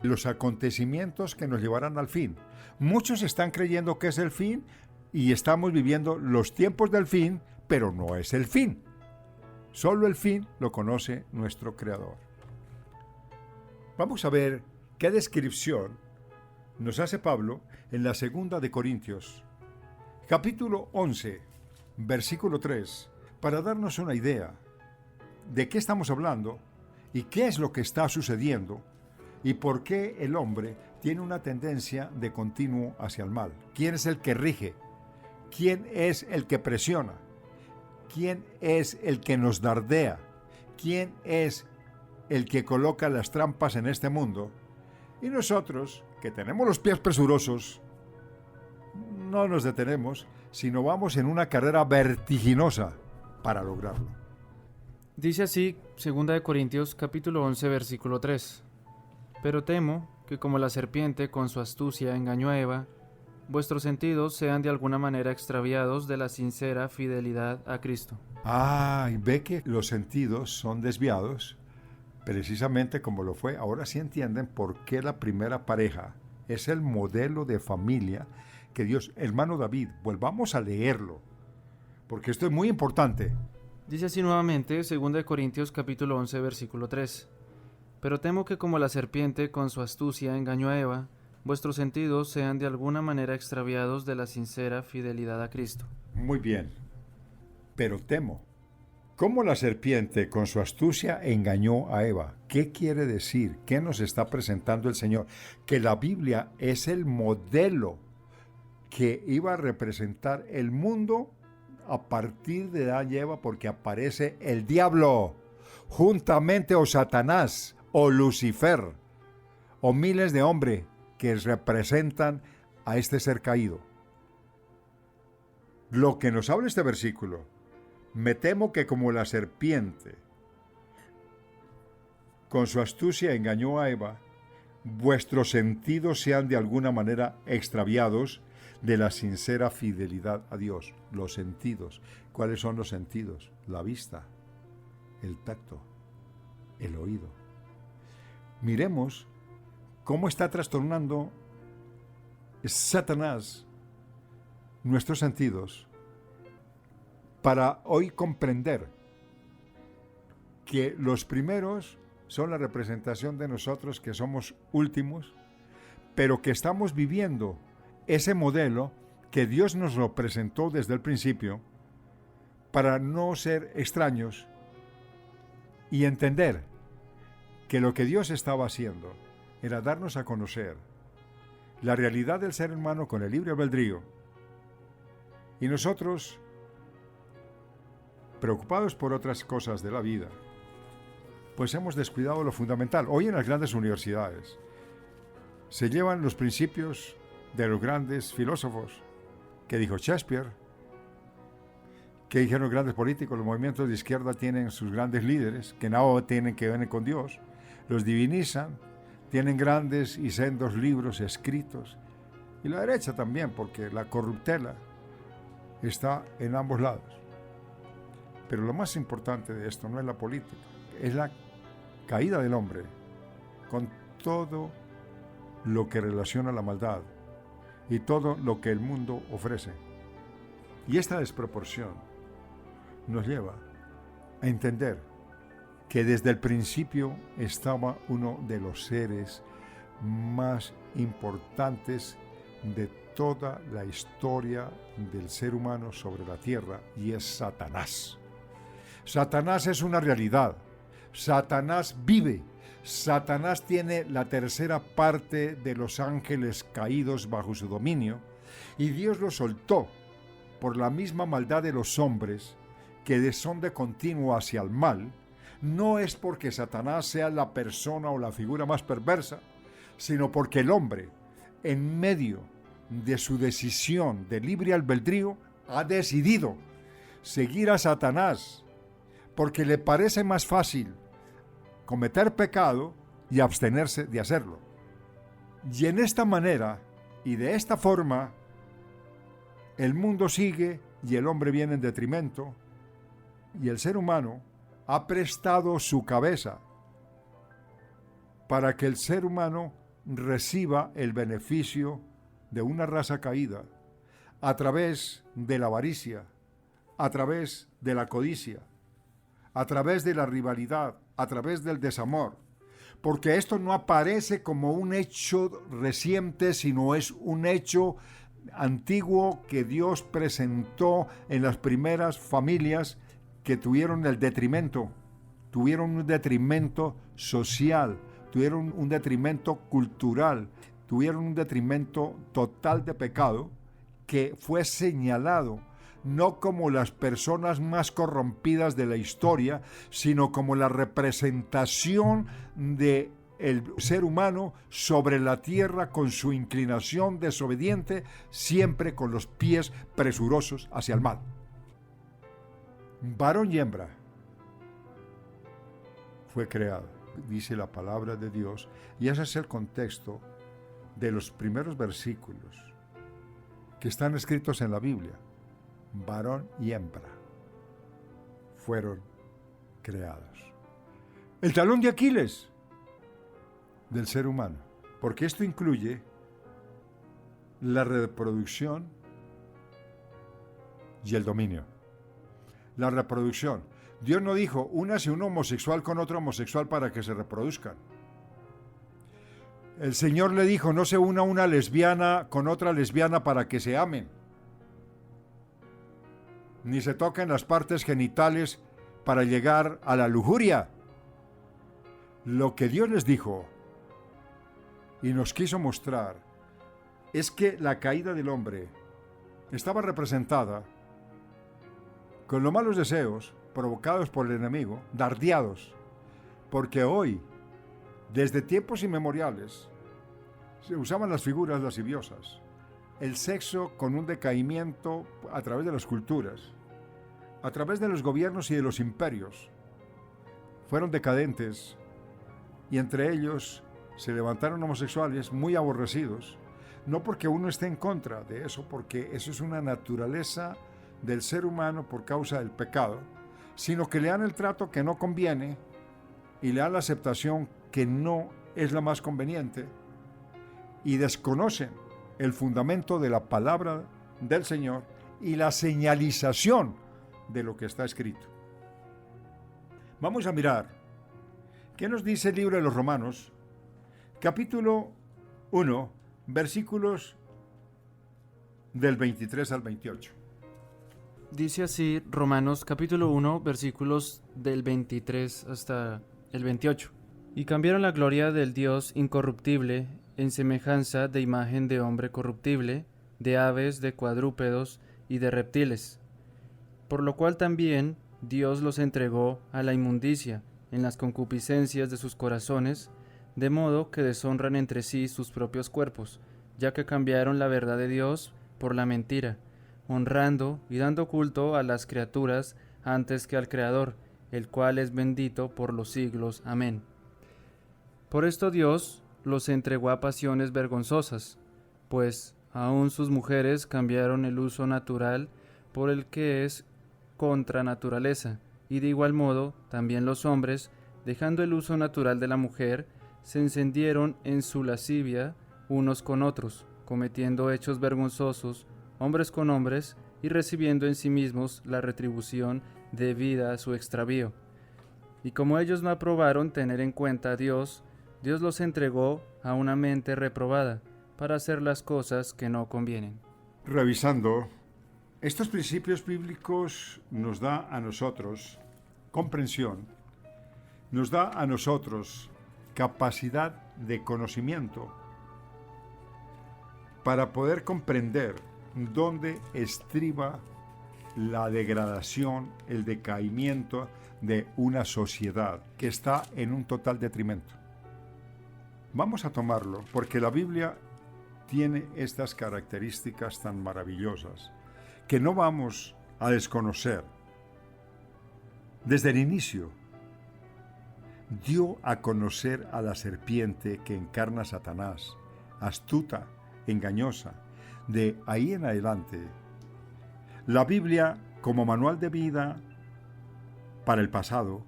los acontecimientos que nos llevarán al fin. Muchos están creyendo que es el fin y estamos viviendo los tiempos del fin, pero no es el fin. Solo el fin lo conoce nuestro Creador. Vamos a ver qué descripción nos hace Pablo en la segunda de Corintios, capítulo 11, versículo 3, para darnos una idea de qué estamos hablando y qué es lo que está sucediendo y por qué el hombre tiene una tendencia de continuo hacia el mal. ¿Quién es el que rige? ¿Quién es el que presiona? ¿Quién es el que nos dardea? ¿Quién es el que coloca las trampas en este mundo? Y nosotros, que tenemos los pies presurosos, no nos detenemos, sino vamos en una carrera vertiginosa para lograrlo. Dice así 2 Corintios capítulo 11 versículo 3. Pero temo que como la serpiente con su astucia engañó a Eva, vuestros sentidos sean de alguna manera extraviados de la sincera fidelidad a Cristo. Y ve que los sentidos son desviados, precisamente como lo fue. Ahora sí entienden por qué la primera pareja es el modelo de familia que Dios, hermano David, volvamos a leerlo, porque esto es muy importante. Dice así nuevamente 2 Corintios capítulo 11 versículo 3. Pero temo que como la serpiente con su astucia engañó a Eva, vuestros sentidos sean de alguna manera extraviados de la sincera fidelidad a Cristo. Muy bien, pero temo. ¿Cómo la serpiente con su astucia engañó a Eva? ¿Qué quiere decir? ¿Qué nos está presentando el Señor? Que la Biblia es el modelo que iba a representar el mundo a partir de Adán y Eva, porque aparece el diablo, juntamente o Satanás, o Lucifer, o miles de hombres que representan a este ser caído. Lo que nos habla este versículo: me temo que como la serpiente con su astucia engañó a Eva, vuestros sentidos sean de alguna manera extraviados de la sincera fidelidad a Dios. Los sentidos. ¿Cuáles son los sentidos? La vista, el tacto, el oído. Miremos cómo está trastornando Satanás nuestros sentidos para hoy comprender que los primeros son la representación de nosotros que somos últimos, pero que estamos viviendo ese modelo que Dios nos lo presentó desde el principio para no ser extraños y entender que lo que Dios estaba haciendo era darnos a conocer la realidad del ser humano con el libre albedrío. Y nosotros, preocupados por otras cosas de la vida, pues hemos descuidado lo fundamental. Hoy en las grandes universidades se llevan los principios de los grandes filósofos que dijo Shakespeare, que dijeron los grandes políticos. Los movimientos de izquierda tienen sus grandes líderes que nada tienen que ver con Dios, los divinizan, tienen grandes y sendos libros escritos, y la derecha también, porque la corruptela está en ambos lados. Pero lo más importante de esto no es la política, es la caída del hombre con todo lo que relaciona la maldad y todo lo que el mundo ofrece. Y esta desproporción nos lleva a entender que desde el principio estaba uno de los seres más importantes de toda la historia del ser humano sobre la tierra, y es Satanás. Satanás es una realidad. Satanás vive. Satanás tiene la tercera parte de los ángeles caídos bajo su dominio, y Dios lo soltó por la misma maldad de los hombres que son de continuo hacia el mal. No es porque Satanás sea la persona o la figura más perversa, sino porque el hombre, en medio de su decisión de libre albedrío, ha decidido seguir a Satanás, porque le parece más fácil cometer pecado y abstenerse de hacerlo. Y en esta manera y de esta forma, el mundo sigue y el hombre viene en detrimento, y el ser humano ha prestado su cabeza para que el ser humano reciba el beneficio de una raza caída a través de la avaricia, a través de la codicia, a través de la rivalidad, a través del desamor, porque esto no aparece como un hecho reciente, sino es un hecho antiguo que Dios presentó en las primeras familias que tuvieron el detrimento, tuvieron un detrimento social, tuvieron un detrimento cultural, tuvieron un detrimento total de pecado, que fue señalado no como las personas más corrompidas de la historia, sino como la representación de el ser humano sobre la tierra, con su inclinación desobediente, siempre con los pies presurosos hacia el mal. Varón y hembra fue creado, dice la palabra de Dios, y ese es el contexto de los primeros versículos que están escritos en la Biblia. Varón y hembra fueron creados. El talón de Aquiles del ser humano, porque esto incluye la reproducción y el dominio. La reproducción. Dios no dijo, únase un homosexual con otro homosexual para que se reproduzcan. El Señor le dijo, no se una una lesbiana con otra lesbiana para que se amen. Ni se toquen las partes genitales para llegar a la lujuria. Lo que Dios les dijo y nos quiso mostrar es que la caída del hombre estaba representada con los malos deseos provocados por el enemigo, dardeados, porque hoy, desde tiempos inmemoriales, se usaban las figuras lasciviosas, el sexo con un decaimiento a través de las culturas, a través de los gobiernos y de los imperios, fueron decadentes, y entre ellos se levantaron homosexuales muy aborrecidos, no porque uno esté en contra de eso, porque eso es una naturaleza del ser humano por causa del pecado, sino que le dan el trato que no conviene y le dan la aceptación que no es la más conveniente, y desconocen el fundamento de la palabra del Señor y la señalización de lo que está escrito. Vamos a mirar ¿Qué nos dice el libro de los Romanos? Capítulo 1, versículos del 23 al 28. Dice así Romanos capítulo 1, versículos del 23 hasta el 28. Y cambiaron la gloria del Dios incorruptible en semejanza de imagen de hombre corruptible, de aves, de cuadrúpedos y de reptiles. Por lo cual también Dios los entregó a la inmundicia en las concupiscencias de sus corazones, de modo que deshonran entre sí sus propios cuerpos, ya que cambiaron la verdad de Dios por la mentira, honrando y dando culto a las criaturas antes que al Creador, el cual es bendito por los siglos. Amén. Por esto Dios los entregó a pasiones vergonzosas, pues aun sus mujeres cambiaron el uso natural por el que es contra naturaleza, y de igual modo también los hombres, dejando el uso natural de la mujer, se encendieron en su lascivia unos con otros, cometiendo hechos vergonzosos, hombres con hombres, y recibiendo en sí mismos la retribución debida a su extravío. Y como ellos no aprobaron tener en cuenta a Dios, Dios los entregó a una mente reprobada, para hacer las cosas que no convienen. Revisando, estos principios bíblicos nos da a nosotros comprensión, nos da a nosotros capacidad de conocimiento para poder comprender dónde estriba la degradación, el decaimiento de una sociedad que está en un total detrimento. Vamos a tomarlo porque la Biblia tiene estas características tan maravillosas que no vamos a desconocer. Desde el inicio, dio a conocer a la serpiente que encarna a Satanás, astuta, engañosa. De ahí en adelante, la Biblia como manual de vida para el pasado,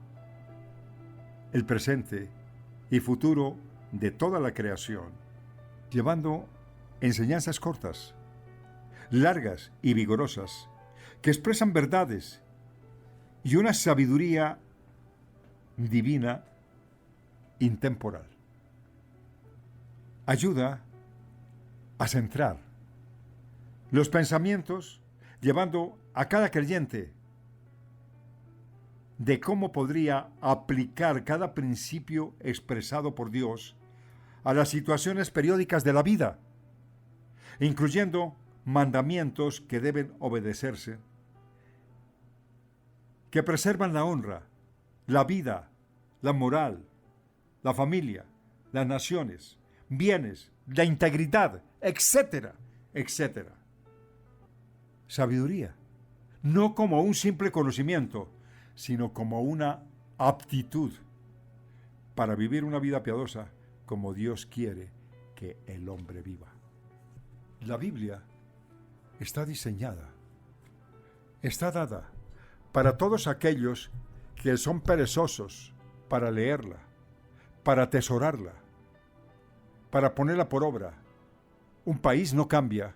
el presente y futuro de toda la creación, llevando enseñanzas cortas, largas y vigorosas, que expresan verdades y una sabiduría divina intemporal. Ayuda a centrar los pensamientos, llevando a cada creyente de cómo podría aplicar cada principio expresado por Dios a las situaciones periódicas de la vida, incluyendo mandamientos que deben obedecerse, que preservan la honra, la vida, la moral, la familia, las naciones, bienes, la integridad, etcétera, etcétera. Sabiduría, no como un simple conocimiento, sino como una aptitud para vivir una vida piadosa como Dios quiere que el hombre viva. La Biblia está diseñada, está dada para todos aquellos que son perezosos para leerla, para atesorarla, para ponerla por obra. Un país no cambia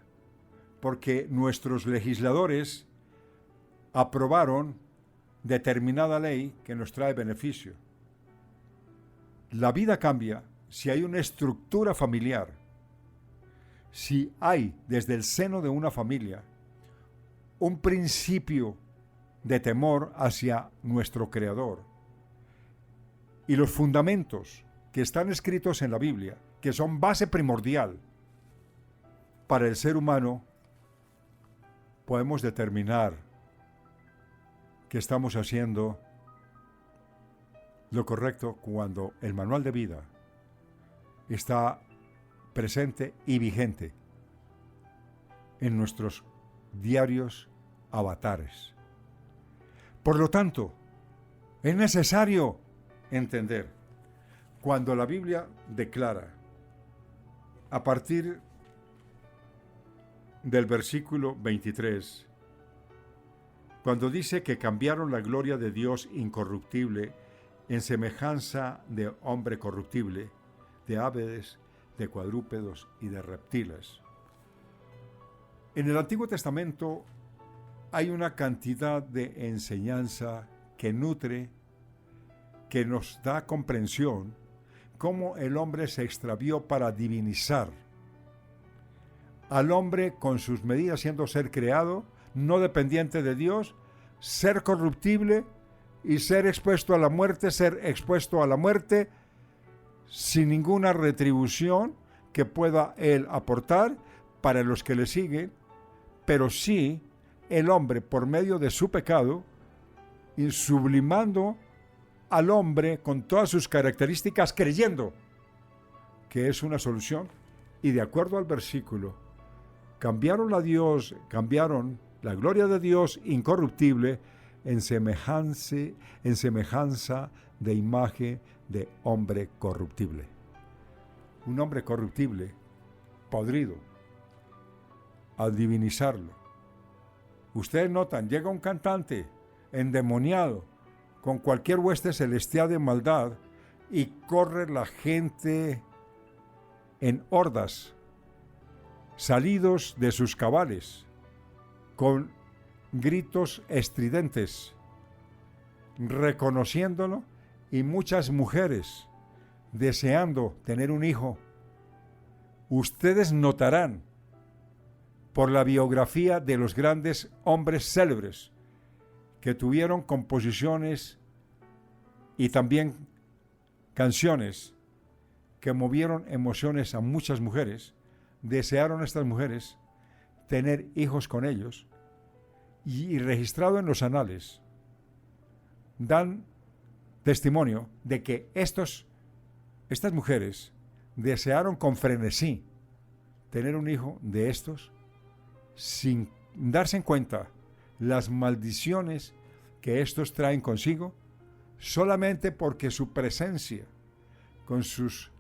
porque nuestros legisladores aprobaron determinada ley que nos trae beneficio. La vida cambia si hay una estructura familiar, si hay desde el seno de una familia un principio de temor hacia nuestro Creador y los fundamentos que están escritos en la Biblia, que son base primordial para el ser humano, podemos determinar que estamos haciendo lo correcto cuando el manual de vida está presente y vigente en nuestros diarios avatares. Por lo tanto, es necesario entender cuando la Biblia declara a partir del versículo 23, cuando dice que cambiaron la gloria de Dios incorruptible en semejanza de hombre corruptible, de aves, de cuadrúpedos y de reptiles. En el Antiguo Testamento hay una cantidad de enseñanza que nutre, que nos da comprensión cómo el hombre se extravió para divinizar al hombre con sus medidas, siendo ser creado, no dependiente de Dios, ser corruptible y ser expuesto a la muerte, sin ninguna retribución que pueda él aportar para los que le siguen, pero sí el hombre, por medio de su pecado, y sublimando al hombre con todas sus características, creyendo que es una solución, y de acuerdo al versículo, cambiaron la gloria de Dios incorruptible en semejanza de imagen de hombre corruptible. Un hombre corruptible, podrido, al divinizarlo. Ustedes notan, llega un cantante endemoniado, con cualquier hueste celestial de maldad, y corre la gente en hordas, salidos de sus cabales, con gritos estridentes, reconociéndolo, y muchas mujeres deseando tener un hijo. Ustedes notarán, por la biografía de los grandes hombres célebres, que tuvieron composiciones y también canciones que movieron emociones a muchas mujeres, desearon estas mujeres tener hijos con ellos, y registrado en los anales dan testimonio de que estas mujeres desearon con frenesí tener un hijo de estos, sin darse en cuenta las maldiciones que estos traen consigo, solamente porque su presencia con sus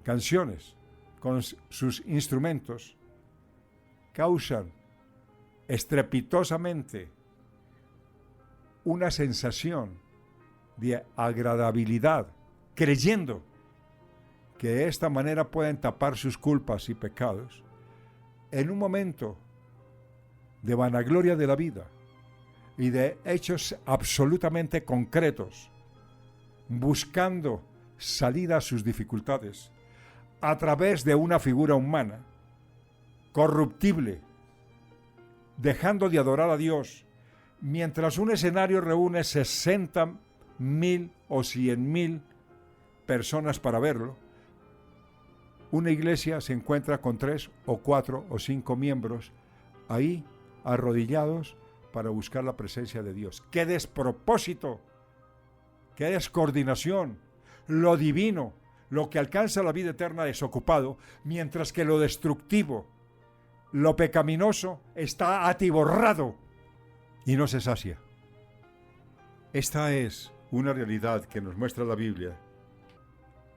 canciones, con sus instrumentos, causan estrepitosamente una sensación de agradabilidad, creyendo que de esta manera pueden tapar sus culpas y pecados. En un momento de vanagloria de la vida y de hechos absolutamente concretos, buscando salida a sus dificultades a través de una figura humana, corruptible, dejando de adorar a Dios, mientras un escenario reúne 60,000 o 100,000 personas para verlo, una iglesia se encuentra con 3 o 4 o 5 miembros ahí arrodillados para buscar la presencia de Dios. ¡Qué despropósito! ¡Qué descoordinación! Lo divino, lo que alcanza la vida eterna, desocupado, mientras que lo destructivo, lo pecaminoso, está atiborrado y no se sacia. Esta es una realidad que nos muestra la Biblia.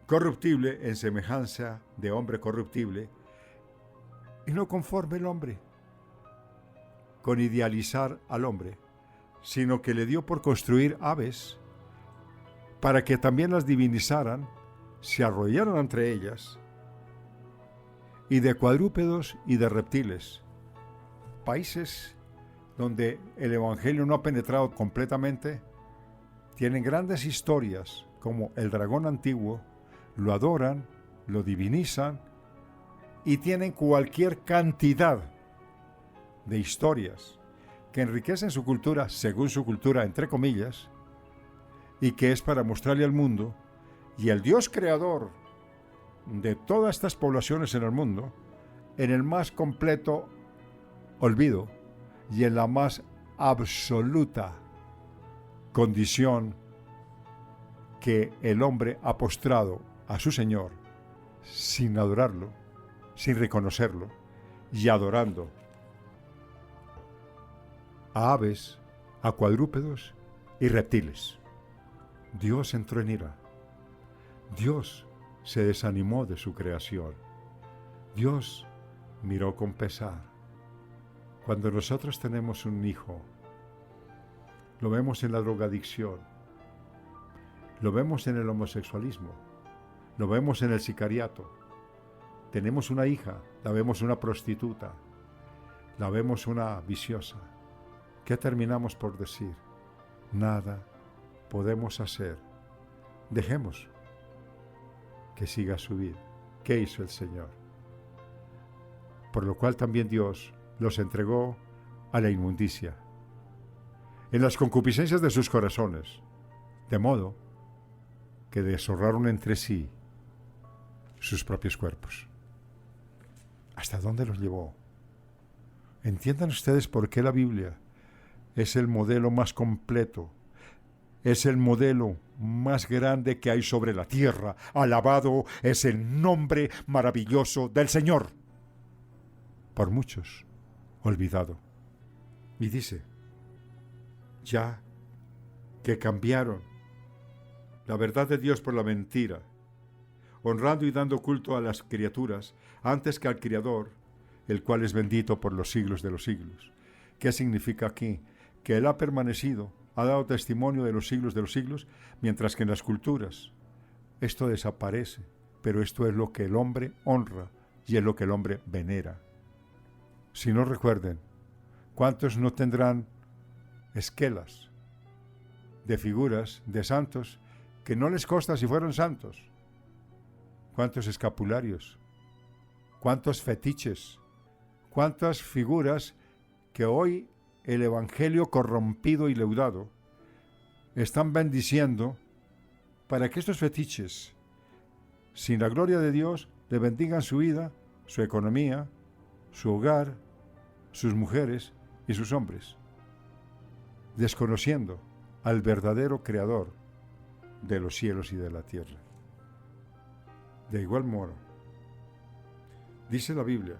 Corruptible en semejanza de hombre corruptible, y no conforme el hombre con idealizar al hombre, sino que le dio por construir aves para que también las divinizaran, se arrollaran entre ellas, y de cuadrúpedos y de reptiles. Países donde el evangelio no ha penetrado completamente tienen grandes historias, como el dragón antiguo, lo adoran, lo divinizan, y tienen cualquier cantidad de historias que enriquecen su cultura, según su cultura, entre comillas, y que es para mostrarle al mundo, y el Dios creador de todas estas poblaciones en el mundo, en el más completo olvido y en la más absoluta condición que el hombre ha postrado a su Señor sin adorarlo, sin reconocerlo, y adorando a aves, a cuadrúpedos y reptiles. Dios entró en ira. Dios se desanimó de su creación. Dios miró con pesar. Cuando nosotros tenemos un hijo, lo vemos en la drogadicción, lo vemos en el homosexualismo, lo vemos en el sicariato. Tenemos una hija, la vemos una prostituta, la vemos una viciosa. ¿Qué terminamos por decir? Nada podemos hacer? Dejemos que siga su vida. ¿Qué hizo el Señor? Por lo cual también Dios los entregó a la inmundicia, en las concupiscencias de sus corazones, de modo que deshonraron entre sí sus propios cuerpos. ¿Hasta dónde los llevó? Entiendan ustedes por qué la Biblia es el modelo más completo, es el modelo más grande que hay sobre la tierra. Alabado es el nombre maravilloso del Señor. Por muchos, olvidado. Y dice, ya que cambiaron la verdad de Dios por la mentira, honrando y dando culto a las criaturas antes que al Criador, el cual es bendito por los siglos de los siglos. ¿Qué significa aquí? Que Él ha permanecido, ha dado testimonio de los siglos, mientras que en las culturas esto desaparece, pero esto es lo que el hombre honra y es lo que el hombre venera. Si no recuerden, ¿cuántos no tendrán esquelas de figuras de santos que no les consta si fueron santos? ¿Cuántos escapularios? ¿Cuántos fetiches? ¿Cuántas figuras que hoy el evangelio corrompido y leudado están bendiciendo para que estos fetiches, sin la gloria de Dios, le bendigan su vida, su economía, su hogar, sus mujeres y sus hombres, desconociendo al verdadero creador de los cielos y de la tierra? De igual modo, dice la Biblia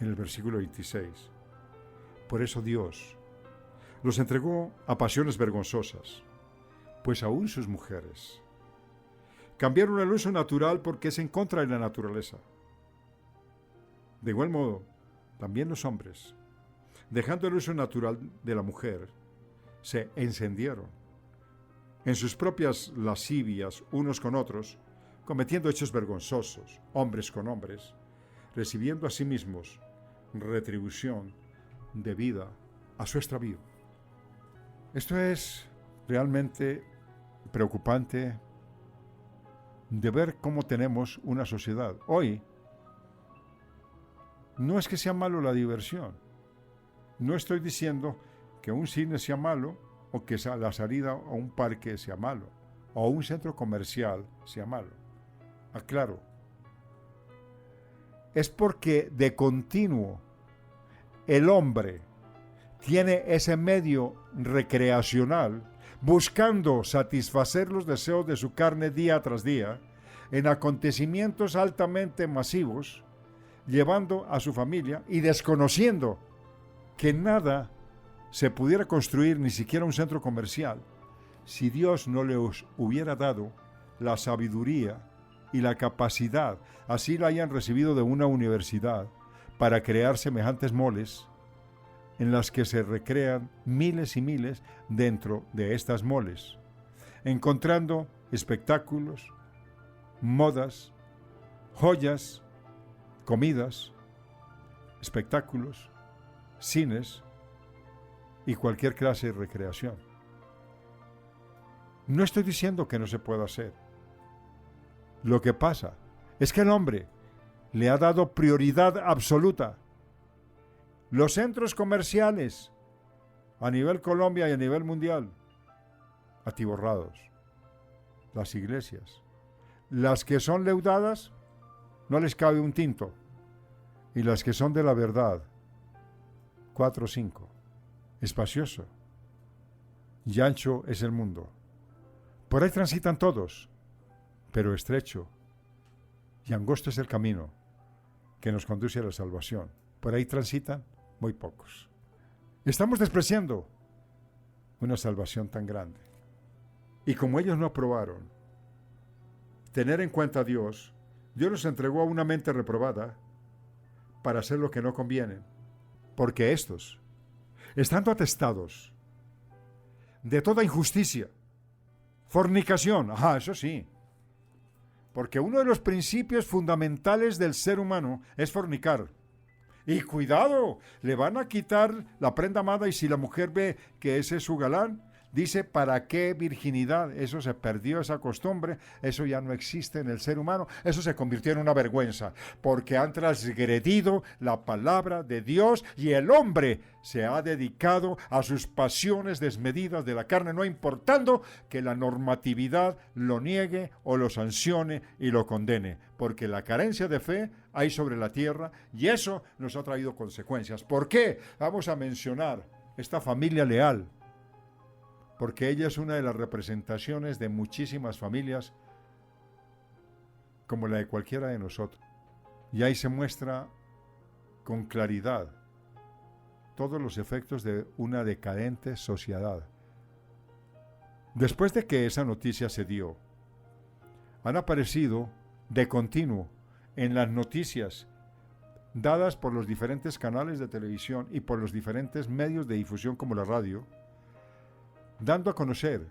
en el versículo 26, por eso Dios los entregó a pasiones vergonzosas, pues aún sus mujeres cambiaron el uso natural porque es en contra de la naturaleza. De igual modo, también los hombres, dejando el uso natural de la mujer, se encendieron en sus propias lascivias unos con otros, cometiendo hechos vergonzosos, hombres con hombres, recibiendo a sí mismos retribución debida a su extravío. Esto es realmente preocupante de ver cómo tenemos una sociedad. Hoy, no es que sea malo la diversión. No estoy diciendo que un cine sea malo o que la salida a un parque sea malo o un centro comercial sea malo. Aclaro. Es porque de continuo el hombre tiene ese medio recreacional buscando satisfacer los deseos de su carne día tras día en acontecimientos altamente masivos, llevando a su familia y desconociendo que nada se pudiera construir, ni siquiera un centro comercial, si Dios no les hubiera dado la sabiduría y la capacidad, así la hayan recibido de una universidad, para crear semejantes moles en las que se recrean miles y miles dentro de estas moles, encontrando espectáculos, modas, joyas, comidas, espectáculos, cines y cualquier clase de recreación. No estoy diciendo que no se pueda hacer. Lo que pasa es que el hombre le ha dado prioridad absoluta. Los centros comerciales a nivel Colombia y a nivel mundial, atiborrados. Las iglesias, las que son leudadas, no les cabe un tinto. Y las que son de la verdad, 4 o 5. Espacioso y ancho es el mundo. Por ahí transitan todos, pero estrecho y angosto es el camino que nos conduce a la salvación. Por ahí transitan muy pocos. Estamos despreciando una salvación tan grande. Y como ellos no aprobaron tener en cuenta a Dios, Dios los entregó a una mente reprobada para hacer lo que no conviene, porque estos, estando atestados de toda injusticia, fornicación, eso sí, porque uno de los principios fundamentales del ser humano es fornicar. Y cuidado, le van a quitar la prenda amada y si la mujer ve que ese es su galán, Dice, ¿para qué virginidad? Eso se perdió, esa costumbre, eso ya no existe en el ser humano, eso se convirtió en una vergüenza, porque han transgredido la palabra de Dios y el hombre se ha dedicado a sus pasiones desmedidas de la carne, no importando que la normatividad lo niegue o lo sancione y lo condene, porque la carencia de fe hay sobre la tierra y eso nos ha traído consecuencias. ¿Por qué? Vamos a mencionar esta familia leal, porque ella es una de las representaciones de muchísimas familias como la de cualquiera de nosotros. Y ahí se muestra con claridad todos los efectos de una decadente sociedad. Después de que esa noticia se dio, han aparecido de continuo en las noticias dadas por los diferentes canales de televisión y por los diferentes medios de difusión como la radio, dando a conocer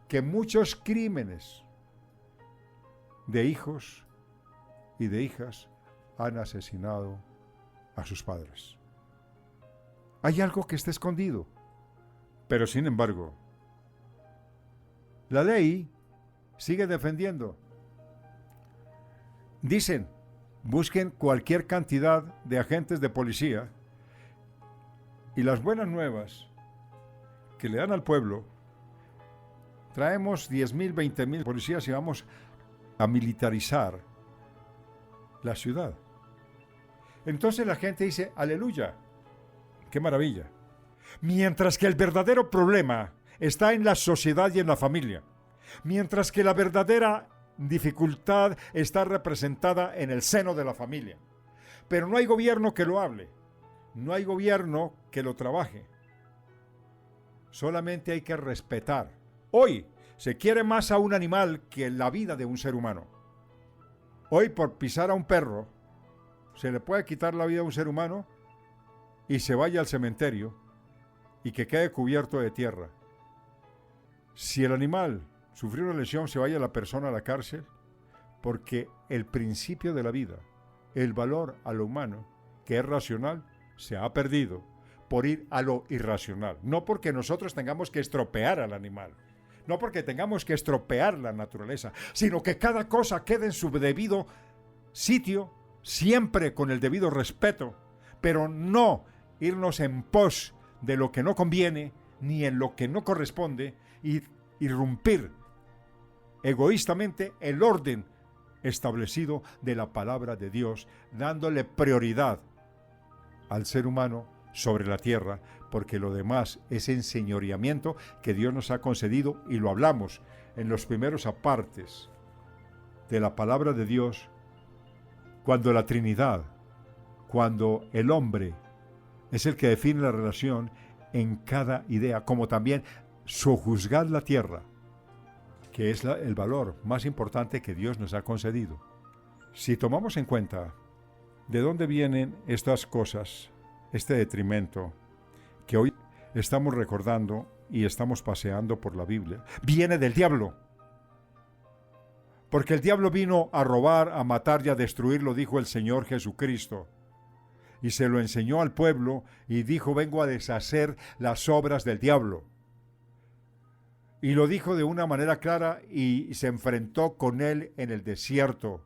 que muchos crímenes de hijos y de hijas han asesinado a sus padres. Hay algo que está escondido, pero sin embargo, la ley sigue defendiendo. Dicen, busquen cualquier cantidad de agentes de policía y las buenas nuevas que le dan al pueblo, traemos 10,000, 20,000 policías y vamos a militarizar la ciudad. Entonces la gente dice, aleluya, qué maravilla. Mientras que el verdadero problema está en la sociedad y en la familia. Mientras que la verdadera dificultad está representada en el seno de la familia. Pero no hay gobierno que lo hable. No hay gobierno que lo trabaje. Solamente hay que respetar. Hoy se quiere más a un animal que la vida de un ser humano. Hoy por pisar a un perro se le puede quitar la vida a un ser humano y se vaya al cementerio y que quede cubierto de tierra. Si el animal sufrió una lesión, se vaya la persona a la cárcel, porque el principio de la vida, el valor a lo humano, que es racional, se ha perdido por ir a lo irracional. No porque nosotros tengamos que estropear al animal, no porque tengamos que estropear la naturaleza, sino que cada cosa quede en su debido sitio, siempre con el debido respeto, pero no irnos en pos de lo que no conviene, ni en lo que no corresponde, y irrumpir egoístamente el orden establecido de la palabra de Dios, dándole prioridad al ser humano sobre la tierra, porque lo demás es enseñoreamiento que Dios nos ha concedido, y lo hablamos en los primeros apartes de la palabra de Dios, cuando la Trinidad, cuando el hombre es el que define la relación en cada idea, como también sojuzgar la tierra, que es el valor más importante que Dios nos ha concedido. Si tomamos en cuenta de dónde vienen estas cosas, este detrimento que hoy estamos recordando y estamos paseando por la Biblia, viene del diablo. Porque el diablo vino a robar, a matar y a destruir, lo dijo el Señor Jesucristo. Y se lo enseñó al pueblo y dijo, vengo a deshacer las obras del diablo. Y lo dijo de una manera clara y se enfrentó con él en el desierto.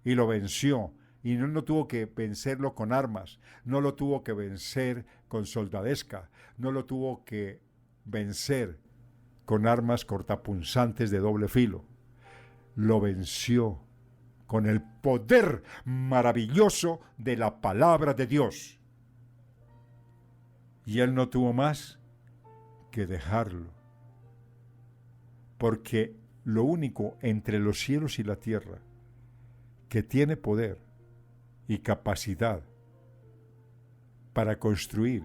Y lo venció. Y no tuvo que vencerlo con armas, no lo tuvo que vencer con soldadesca, no lo tuvo que vencer con armas cortapunzantes de doble filo. Lo venció con el poder maravilloso de la palabra de Dios. Y él no tuvo más que dejarlo. Porque lo único entre los cielos y la tierra que tiene poder y capacidad para construir,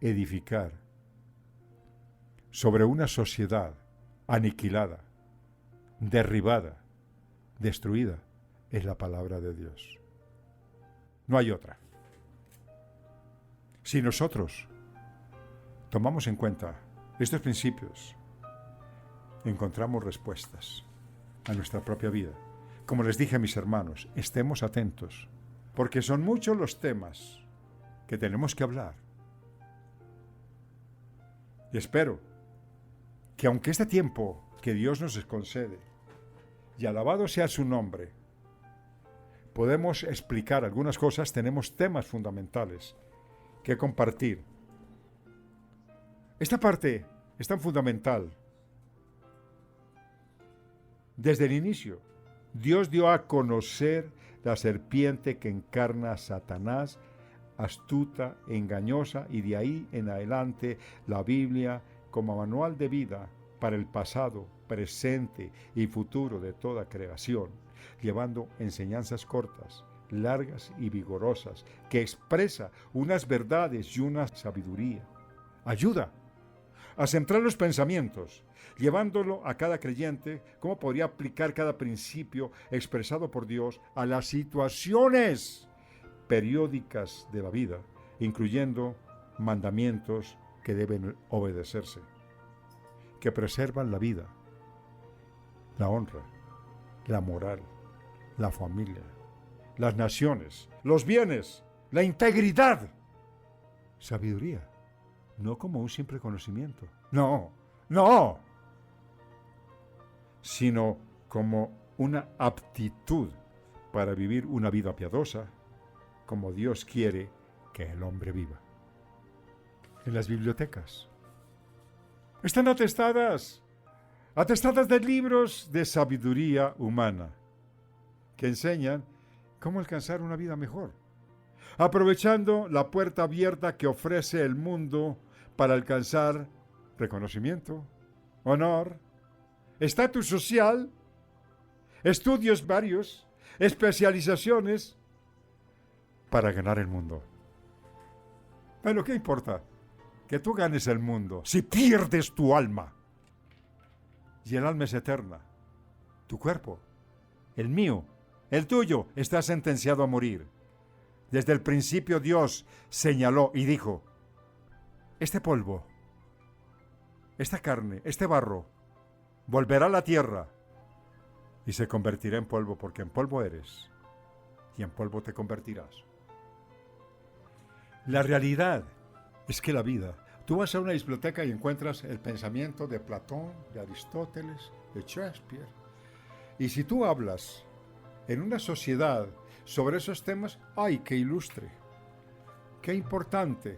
edificar sobre una sociedad aniquilada, derribada, destruida, es la palabra de Dios. No hay otra. Si nosotros tomamos en cuenta estos principios, encontramos respuestas a nuestra propia vida. Como les dije a mis hermanos, estemos atentos, porque son muchos los temas que tenemos que hablar. Y espero que aunque este tiempo que Dios nos concede, y alabado sea su nombre, podemos explicar algunas cosas, tenemos temas fundamentales que compartir. Esta parte es tan fundamental. Desde el inicio, Dios dio a conocer la serpiente que encarna a Satanás, astuta, engañosa, y de ahí en adelante la Biblia como manual de vida para el pasado, presente y futuro de toda creación, llevando enseñanzas cortas, largas y vigorosas, que expresa unas verdades y una sabiduría. Ayuda a centrar los pensamientos, llevándolo a cada creyente cómo podría aplicar cada principio expresado por Dios a las situaciones periódicas de la vida, incluyendo mandamientos que deben obedecerse, que preservan la vida, la honra, la moral, la familia, las naciones, los bienes, la integridad. Sabiduría, no como un simple conocimiento, no, sino como una aptitud para vivir una vida piadosa, como Dios quiere que el hombre viva. En las bibliotecas están atestadas de libros de sabiduría humana que enseñan cómo alcanzar una vida mejor, aprovechando la puerta abierta que ofrece el mundo para alcanzar reconocimiento, honor, estatus social, estudios varios, especializaciones para ganar el mundo. Pero ¿qué importa? Que tú ganes el mundo si pierdes tu alma. Y el alma es eterna. Tu cuerpo, el mío, el tuyo, está sentenciado a morir. Desde el principio Dios señaló y dijo: este polvo, esta carne, este barro, volverá a la tierra y se convertirá en polvo, porque en polvo eres y en polvo te convertirás. La realidad es que la vida, tú vas a una biblioteca y encuentras el pensamiento de Platón, de Aristóteles, de Shakespeare. Y si tú hablas en una sociedad sobre esos temas, ¡ay, qué ilustre! ¡Qué importante!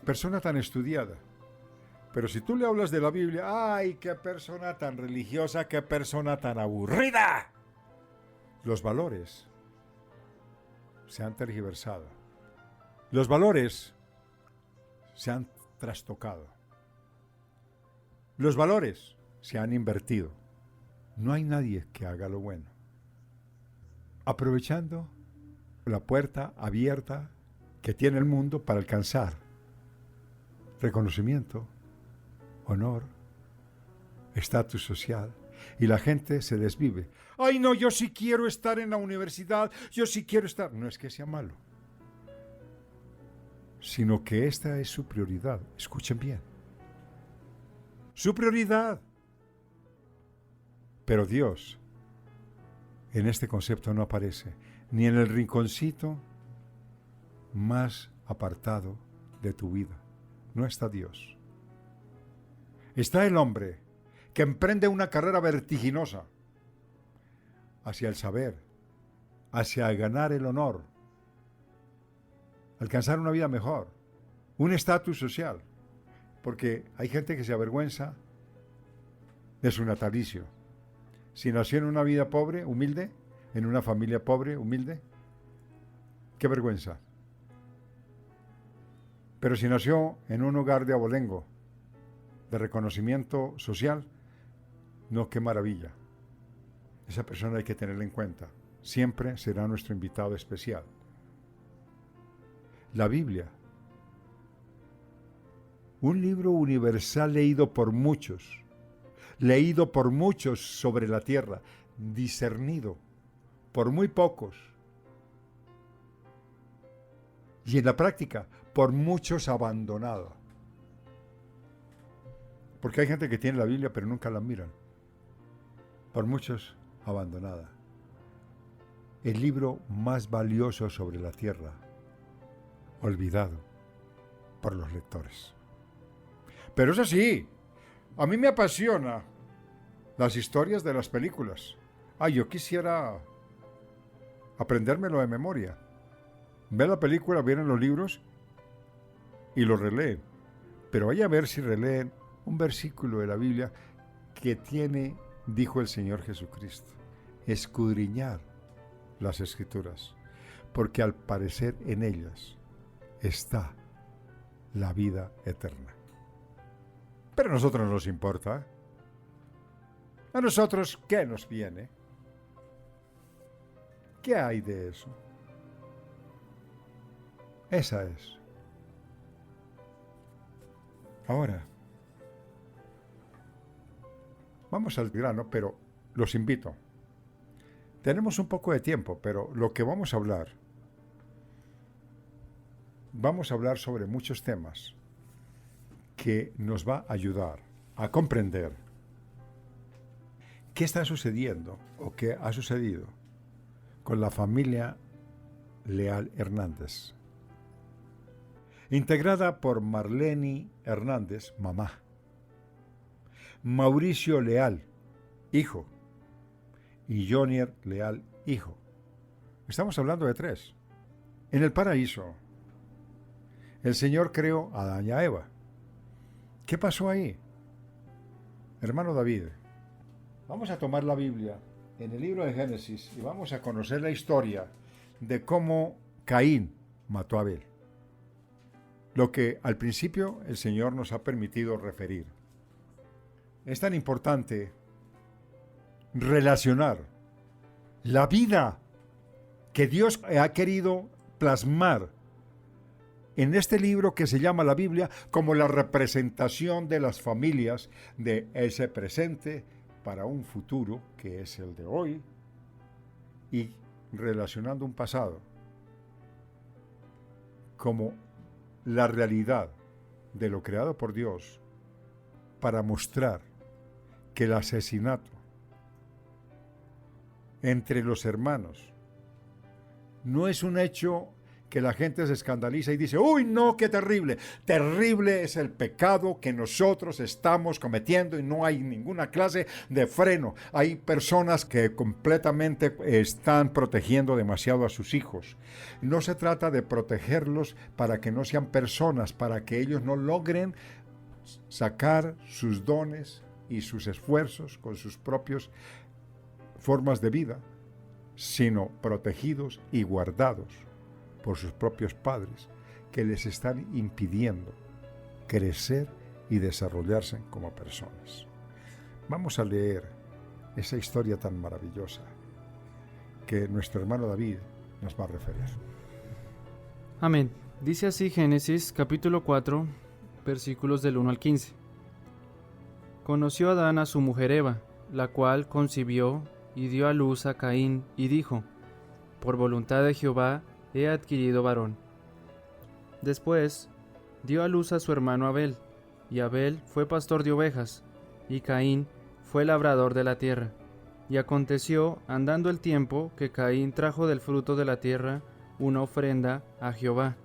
Persona tan estudiada. Pero si tú le hablas de la Biblia, ¡ay, qué persona tan religiosa, qué persona tan aburrida! Los valores se han tergiversado. Los valores se han trastocado. Los valores se han invertido. No hay nadie que haga lo bueno. Aprovechando la puerta abierta que tiene el mundo para alcanzar reconocimiento, honor, estatus social, y la gente se desvive. ¡Ay, no, yo sí quiero estar en la universidad! ¡Yo sí quiero estar! No es que sea malo, sino que esta es su prioridad. Escuchen bien. Su prioridad. Pero Dios en este concepto no aparece, ni en el rinconcito más apartado de tu vida. No está Dios. Está el hombre que emprende una carrera vertiginosa hacia el saber, hacia ganar el honor, alcanzar una vida mejor, un estatus social, porque hay gente que se avergüenza de su natalicio. Si nació en una vida pobre, humilde, en una familia pobre, humilde, qué vergüenza. Pero si nació en un hogar de abolengo, de reconocimiento social, no, qué maravilla. Esa persona hay que tenerla en cuenta. Siempre será nuestro invitado especial. La Biblia, un libro universal leído por muchos sobre la tierra, discernido por muy pocos, y en la práctica por muchos abandonado. Porque hay gente que tiene la Biblia pero nunca la miran. Por muchos abandonada. El libro más valioso sobre la tierra, olvidado por los lectores. Pero eso sí, a mí me apasiona las historias de las películas. Yo quisiera aprendérmelo de memoria. Ve la película, vienen los libros y los releen. Pero vaya a ver si releen un versículo de la Biblia que tiene, dijo el Señor Jesucristo, escudriñar las Escrituras, porque al parecer en ellas está la vida eterna. Pero a nosotros no nos importa. ¿A nosotros qué nos viene? ¿Qué hay de eso? Esa es. Ahora, vamos al grano, pero los invito. Tenemos un poco de tiempo, pero lo que vamos a hablar sobre muchos temas que nos va a ayudar a comprender qué está sucediendo o qué ha sucedido con la familia Leal Hernández, integrada por Marlene Hernández, mamá, Mauricio Leal, hijo, y Jonier Leal, hijo. Estamos hablando de 3. En el paraíso, el Señor creó a Adán y a Eva. ¿Qué pasó ahí? Hermano David, vamos a tomar la Biblia en el libro de Génesis y vamos a conocer la historia de cómo Caín mató a Abel. Lo que al principio el Señor nos ha permitido referir. Es tan importante relacionar la vida que Dios ha querido plasmar en este libro que se llama la Biblia como la representación de las familias de ese presente para un futuro que es el de hoy, y relacionando un pasado como la realidad de lo creado por Dios para mostrar que el asesinato entre los hermanos no es un hecho que la gente se escandaliza y dice, ¡uy, no, qué terrible! Terrible es el pecado que nosotros estamos cometiendo y no hay ninguna clase de freno. Hay personas que completamente están protegiendo demasiado a sus hijos. No se trata de protegerlos para que no sean personas, para que ellos no logren sacar sus dones y sus esfuerzos con sus propias formas de vida, sino protegidos y guardados por sus propios padres, que les están impidiendo crecer y desarrollarse como personas. Vamos a leer esa historia tan maravillosa que nuestro hermano David nos va a referir. Amén. Dice así Génesis capítulo 4, versículos del 1 al 15. Conoció Adán a su mujer Eva, la cual concibió y dio a luz a Caín, y dijo, por voluntad de Jehová he adquirido varón. Después dio a luz a su hermano Abel, y Abel fue pastor de ovejas, y Caín fue labrador de la tierra. Y aconteció, andando el tiempo, que Caín trajo del fruto de la tierra una ofrenda a Jehová.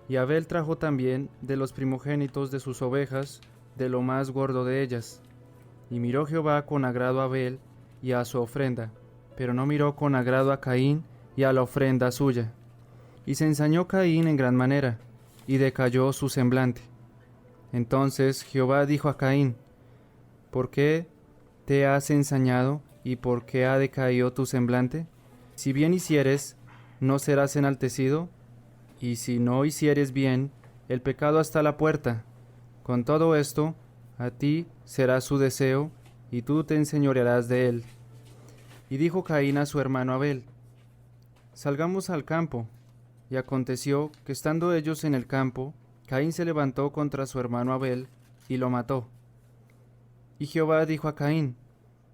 Y Abel trajo también de los primogénitos de sus ovejas, de lo más gordo de ellas. Y miró Jehová con agrado a Abel y a su ofrenda, pero no miró con agrado a Caín y a la ofrenda suya. Y se ensañó Caín en gran manera, y decayó su semblante. Entonces Jehová dijo a Caín, ¿por qué te has ensañado y por qué ha decaído tu semblante? Si bien hicieres, ¿no serás enaltecido? Y si no hicieres bien, el pecado está a la puerta. Con todo esto, a ti será su deseo, y tú te enseñorearás de él. Y dijo Caín a su hermano Abel, salgamos al campo. Y aconteció que estando ellos en el campo, Caín se levantó contra su hermano Abel, y lo mató. Y Jehová dijo a Caín,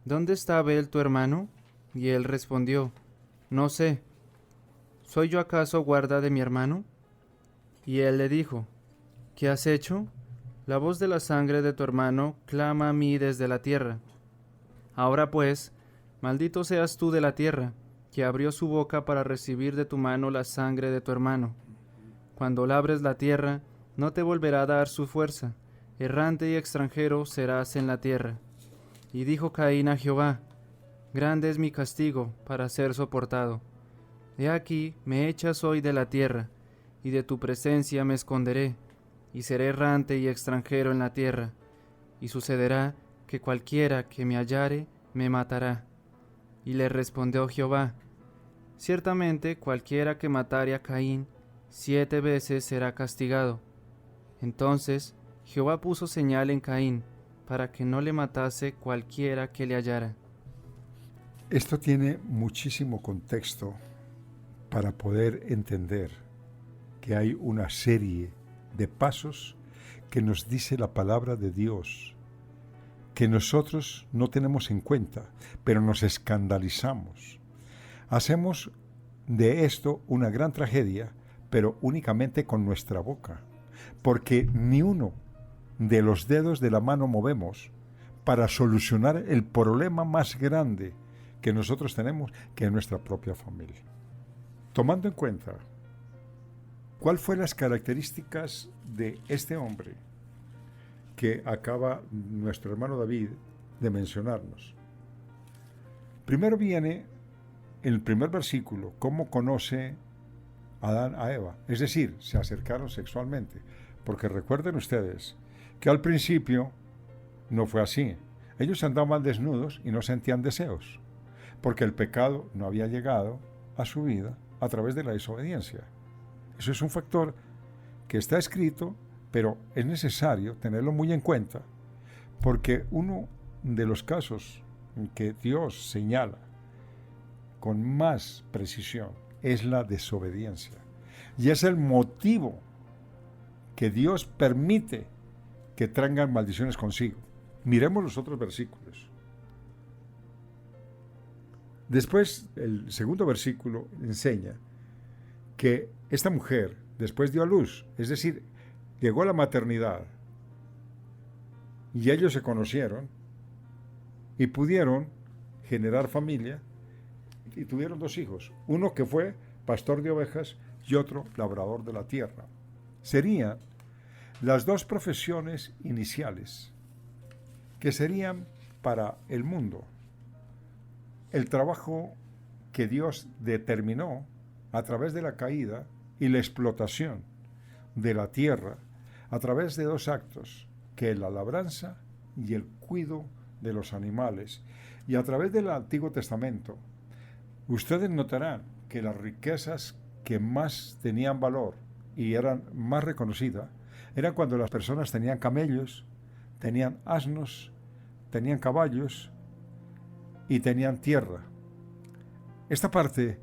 ¿dónde está Abel tu hermano? Y él respondió, no sé. ¿Soy yo acaso guarda de mi hermano? Y él le dijo, ¿qué has hecho? La voz de la sangre de tu hermano clama a mí desde la tierra. Ahora pues, maldito seas tú de la tierra, que abrió su boca para recibir de tu mano la sangre de tu hermano. Cuando labres la tierra, no te volverá a dar su fuerza, errante y extranjero serás en la tierra. Y dijo Caín a Jehová: grande es mi castigo para ser soportado. He aquí, me echas hoy de la tierra, y de tu presencia me esconderé, y seré errante y extranjero en la tierra. Y sucederá que cualquiera que me hallare me matará. Y le respondió Jehová: ciertamente cualquiera que matare a Caín 7 veces será castigado. Entonces Jehová puso señal en Caín, para que no le matase cualquiera que le hallara. Esto tiene muchísimo contexto para poder entender que hay una serie de pasos que nos dice la palabra de Dios, que nosotros no tenemos en cuenta, pero nos escandalizamos. Hacemos de esto una gran tragedia, pero únicamente con nuestra boca, porque ni uno de los dedos de la mano movemos para solucionar el problema más grande que nosotros tenemos, que es nuestra propia familia. Tomando en cuenta cuáles fueron las características de este hombre que acaba nuestro hermano David de mencionarnos. Primero viene en el primer versículo cómo conoce Adán a Eva, es decir, se acercaron sexualmente, porque recuerden ustedes que al principio no fue así. Ellos andaban desnudos y no sentían deseos, porque el pecado no había llegado a su vida a través de la desobediencia. Eso es un factor que está escrito, pero es necesario tenerlo muy en cuenta, porque uno de los casos que Dios señala con más precisión es la desobediencia. Y es el motivo que Dios permite que traigan maldiciones consigo. Miremos los otros versículos. Después, el segundo versículo enseña que esta mujer después dio a luz, es decir, llegó a la maternidad, y ellos se conocieron y pudieron generar familia, y tuvieron 2 hijos, uno que fue pastor de ovejas y otro labrador de la tierra. Serían las 2 profesiones iniciales que serían para el mundo el trabajo que Dios determinó a través de la caída y la explotación de la tierra a través de 2 actos, que es la labranza y el cuidado de los animales. Y a través del Antiguo Testamento, ustedes notarán que las riquezas que más tenían valor y eran más reconocidas eran cuando las personas tenían camellos, tenían asnos, tenían caballos y tenían tierra. Esta parte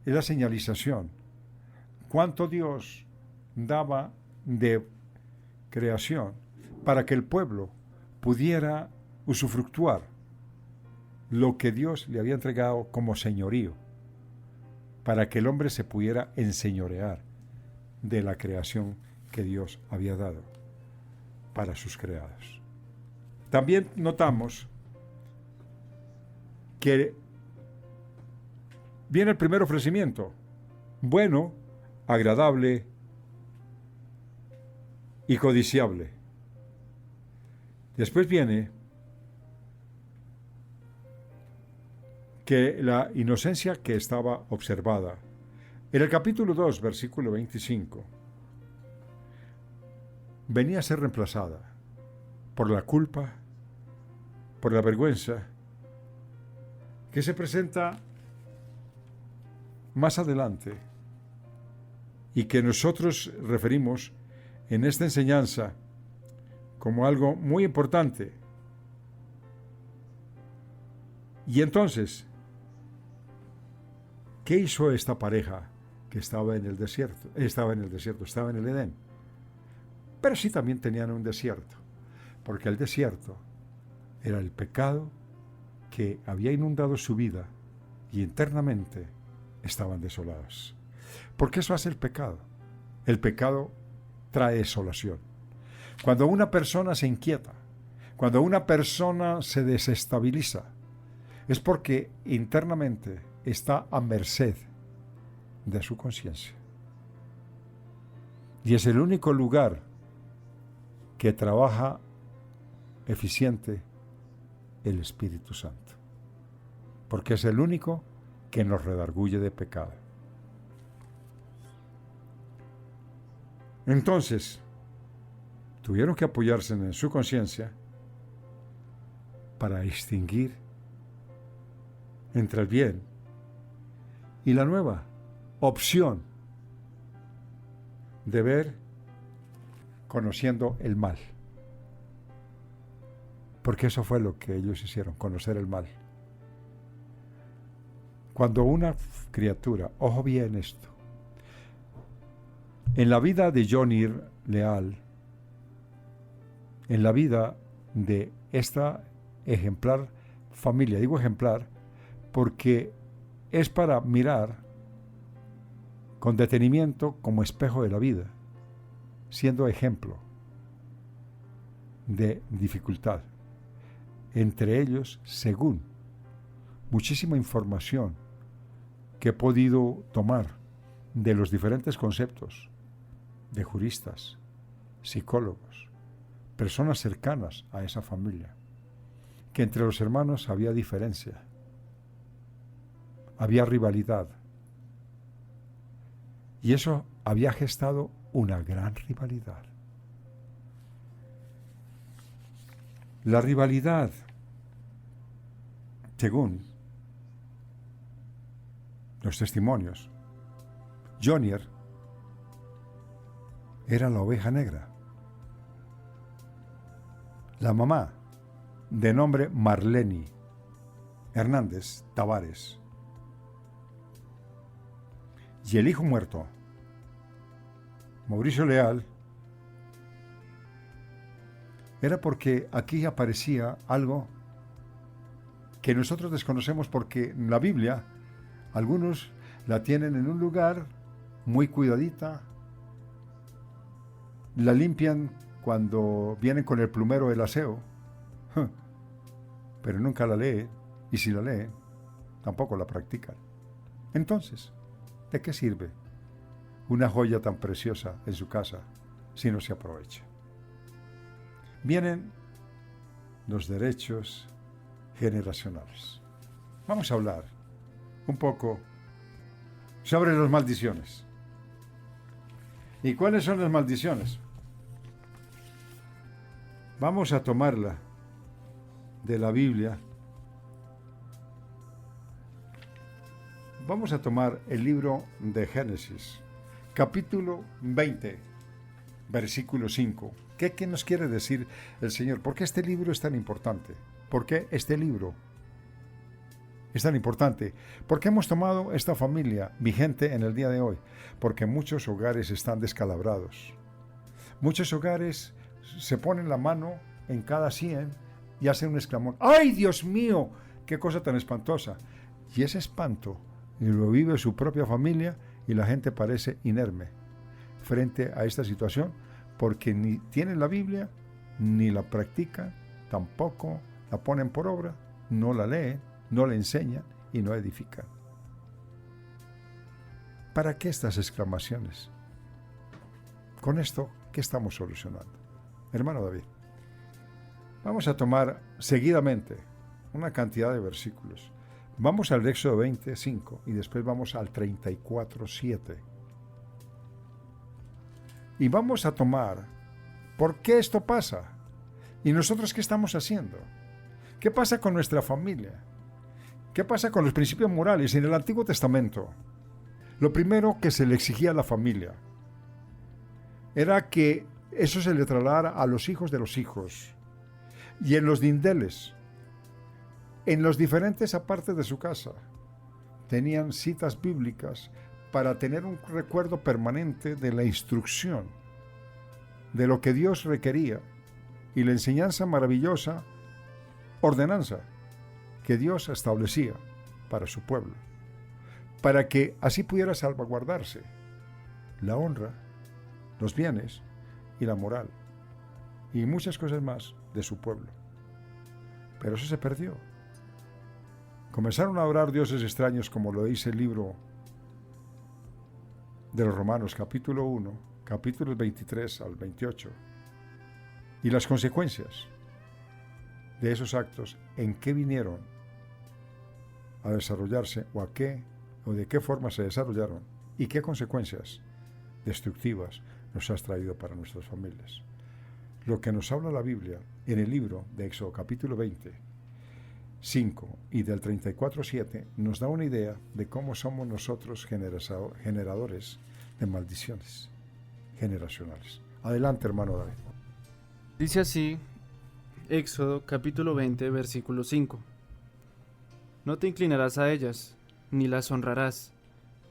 es la señalización. Cuánto Dios daba de creación para que el pueblo pudiera usufructuar lo que Dios le había entregado como señorío, para que el hombre se pudiera enseñorear de la creación que Dios había dado para sus creados. También notamos que viene el primer ofrecimiento, bueno, agradable y codiciable. Después viene que la inocencia que estaba observada. En el capítulo 2, versículo 25, venía a ser reemplazada por la culpa, por la vergüenza, que se presenta más adelante y que nosotros referimos en esta enseñanza como algo muy importante. Y entonces, ¿qué hizo esta pareja que estaba en el desierto? Estaba en el Edén. Pero sí también tenían un desierto, porque el desierto era el pecado que había inundado su vida y internamente estaban desolados. Porque eso hace el pecado. El pecado trae desolación. Cuando una persona se inquieta, cuando una persona se desestabiliza, es porque internamente está a merced de su conciencia. Y es el único lugar que trabaja eficiente el Espíritu Santo, porque es el único que nos redarguye de pecado. Entonces, tuvieron que apoyarse en su conciencia para distinguir entre el bien y la nueva opción de ver conociendo el mal. Porque eso fue lo que ellos hicieron, conocer el mal. Cuando una criatura, ojo bien esto, en la vida de Johnny Leal, en la vida de esta ejemplar familia, digo ejemplar porque es para mirar con detenimiento como espejo de la vida, siendo ejemplo de dificultad. Entre ellos, según muchísima información que he podido tomar de los diferentes conceptos de juristas, psicólogos, personas cercanas a esa familia, que entre los hermanos había diferencia, había rivalidad, y eso había gestado una gran rivalidad. La rivalidad, según los testimonios, Jonier era la oveja negra. La mamá, de nombre Marlene Hernández Tavares, y el hijo muerto, Mauricio Leal, era porque aquí aparecía algo que nosotros desconocemos, porque en la Biblia algunos la tienen en un lugar muy cuidadita, la limpian cuando vienen con el plumero del aseo, pero nunca la leen, y si la leen, tampoco la practican. Entonces, ¿de qué sirve una joya tan preciosa en su casa si no se aprovecha? Vienen los derechos generacionales. Vamos a hablar un poco sobre las maldiciones. ¿Y cuáles son las maldiciones? Vamos a tomarla de la Biblia. Vamos a tomar el libro de Génesis, capítulo 20, versículo 5. ¿Qué nos quiere decir el Señor? ¿Por qué este libro es tan importante? ¿Por qué este libro es tan importante? ¿Por qué hemos tomado esta familia vigente en el día de hoy? Porque muchos hogares están descalabrados. Muchos hogares se ponen la mano en cada sien y hacen un exclamón. ¡Ay, Dios mío! ¡Qué cosa tan espantosa! Y ese espanto lo vive su propia familia y la gente parece inerme frente a esta situación, porque ni tienen la Biblia, ni la practican, tampoco la ponen por obra, no la leen, no la enseñan y no edifican. ¿Para qué estas exclamaciones? Con esto, ¿qué estamos solucionando? Hermano David, vamos a tomar seguidamente una cantidad de versículos. Vamos al Éxodo 25 y después vamos al 34:7. Y vamos a tomar por qué esto pasa y nosotros qué estamos haciendo. ¿Qué pasa con nuestra familia? ¿Qué pasa con los principios morales? En el Antiguo Testamento, lo primero que se le exigía a la familia era que eso se le trasladara a los hijos de los hijos. Y en los dindeles, en los diferentes apartes de su casa, tenían citas bíblicas para tener un recuerdo permanente de la instrucción, de lo que Dios requería, y la enseñanza maravillosa, ordenanza, que Dios establecía para su pueblo, para que así pudiera salvaguardarse la honra, los bienes y la moral, y muchas cosas más de su pueblo. Pero eso se perdió. Comenzaron a adorar dioses extraños, como lo dice el libro de los Romanos, capítulo 1, capítulos 23 al 28. y las consecuencias de esos actos, en qué vinieron a desarrollarse o de qué forma se desarrollaron y qué consecuencias destructivas nos has traído para nuestras familias. Lo que nos habla la Biblia en el libro de Éxodo capítulo 20, 5 y del 34:7 nos da una idea de cómo somos nosotros generadores de maldiciones generacionales. Adelante, hermano David. Dice así, Éxodo capítulo 20, versículo 5. No te inclinarás a ellas, ni las honrarás,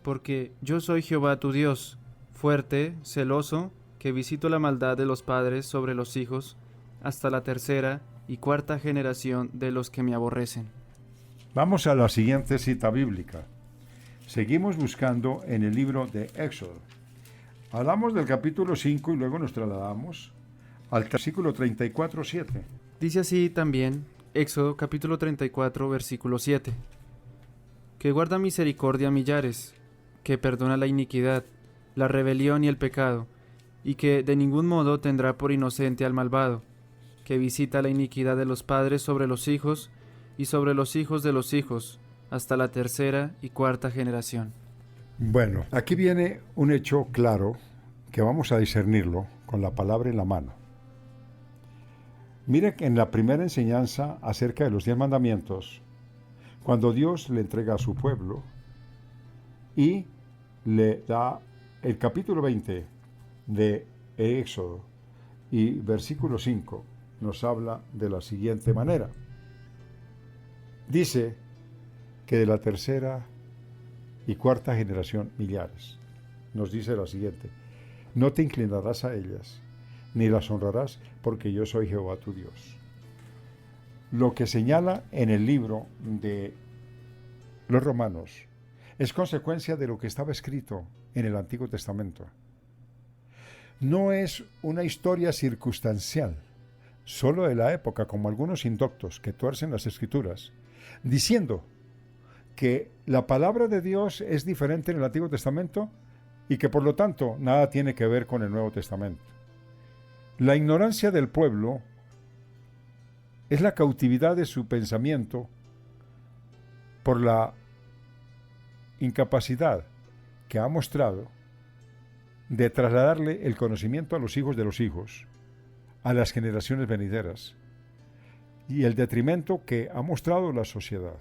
porque yo soy Jehová tu Dios, fuerte, celoso, que visito la maldad de los padres sobre los hijos, hasta la tercera y cuarta generación de los que me aborrecen. Vamos a la siguiente cita bíblica. Seguimos buscando en el libro de Éxodo. Hablamos del capítulo 5 y luego nos trasladamos al versículo 34:7. Dice así también Éxodo capítulo 34, versículo 7. Que guarda misericordia a millares, que perdona la iniquidad, la rebelión y el pecado, y que de ningún modo tendrá por inocente al malvado, que visita la iniquidad de los padres sobre los hijos y sobre los hijos de los hijos, hasta la tercera y cuarta generación. Bueno, aquí viene un hecho claro que vamos a discernirlo con la palabra en la mano. Mire que en la primera enseñanza acerca de los 10 mandamientos, cuando Dios le entrega a su pueblo y le da el capítulo 20 de Éxodo y versículo 5, nos habla de la siguiente manera. Dice que de la tercera y cuarta generación millares. Nos dice la siguiente: no te inclinarás a ellas, ni las honrarás, porque yo soy Jehová tu Dios. Lo que señala en el libro de los Romanos es consecuencia de lo que estaba escrito en el Antiguo Testamento. No es una historia circunstancial, solo de la época, como algunos indoctos que tuercen las Escrituras, diciendo que la palabra de Dios es diferente en el Antiguo Testamento y que por lo tanto nada tiene que ver con el Nuevo Testamento. La ignorancia del pueblo es la cautividad de su pensamiento por la incapacidad que ha mostrado de trasladarle el conocimiento a los hijos de los hijos, a las generaciones venideras, y el detrimento que ha mostrado la sociedad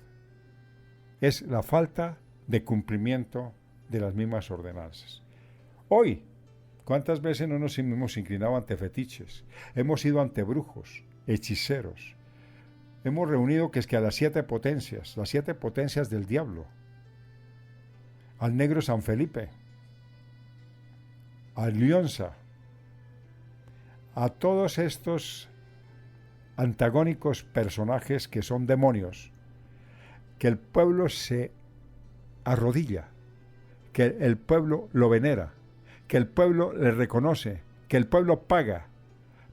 es la falta de cumplimiento de las mismas ordenanzas. Hoy, ¿cuántas veces no nos hemos inclinado ante fetiches? Hemos ido ante brujos, hechiceros. Hemos reunido que a las 7 potencias del diablo, al negro San Felipe, al Lionza, a todos estos antagónicos personajes que son demonios, que el pueblo se arrodilla, que el pueblo lo venera, que el pueblo le reconoce, que el pueblo paga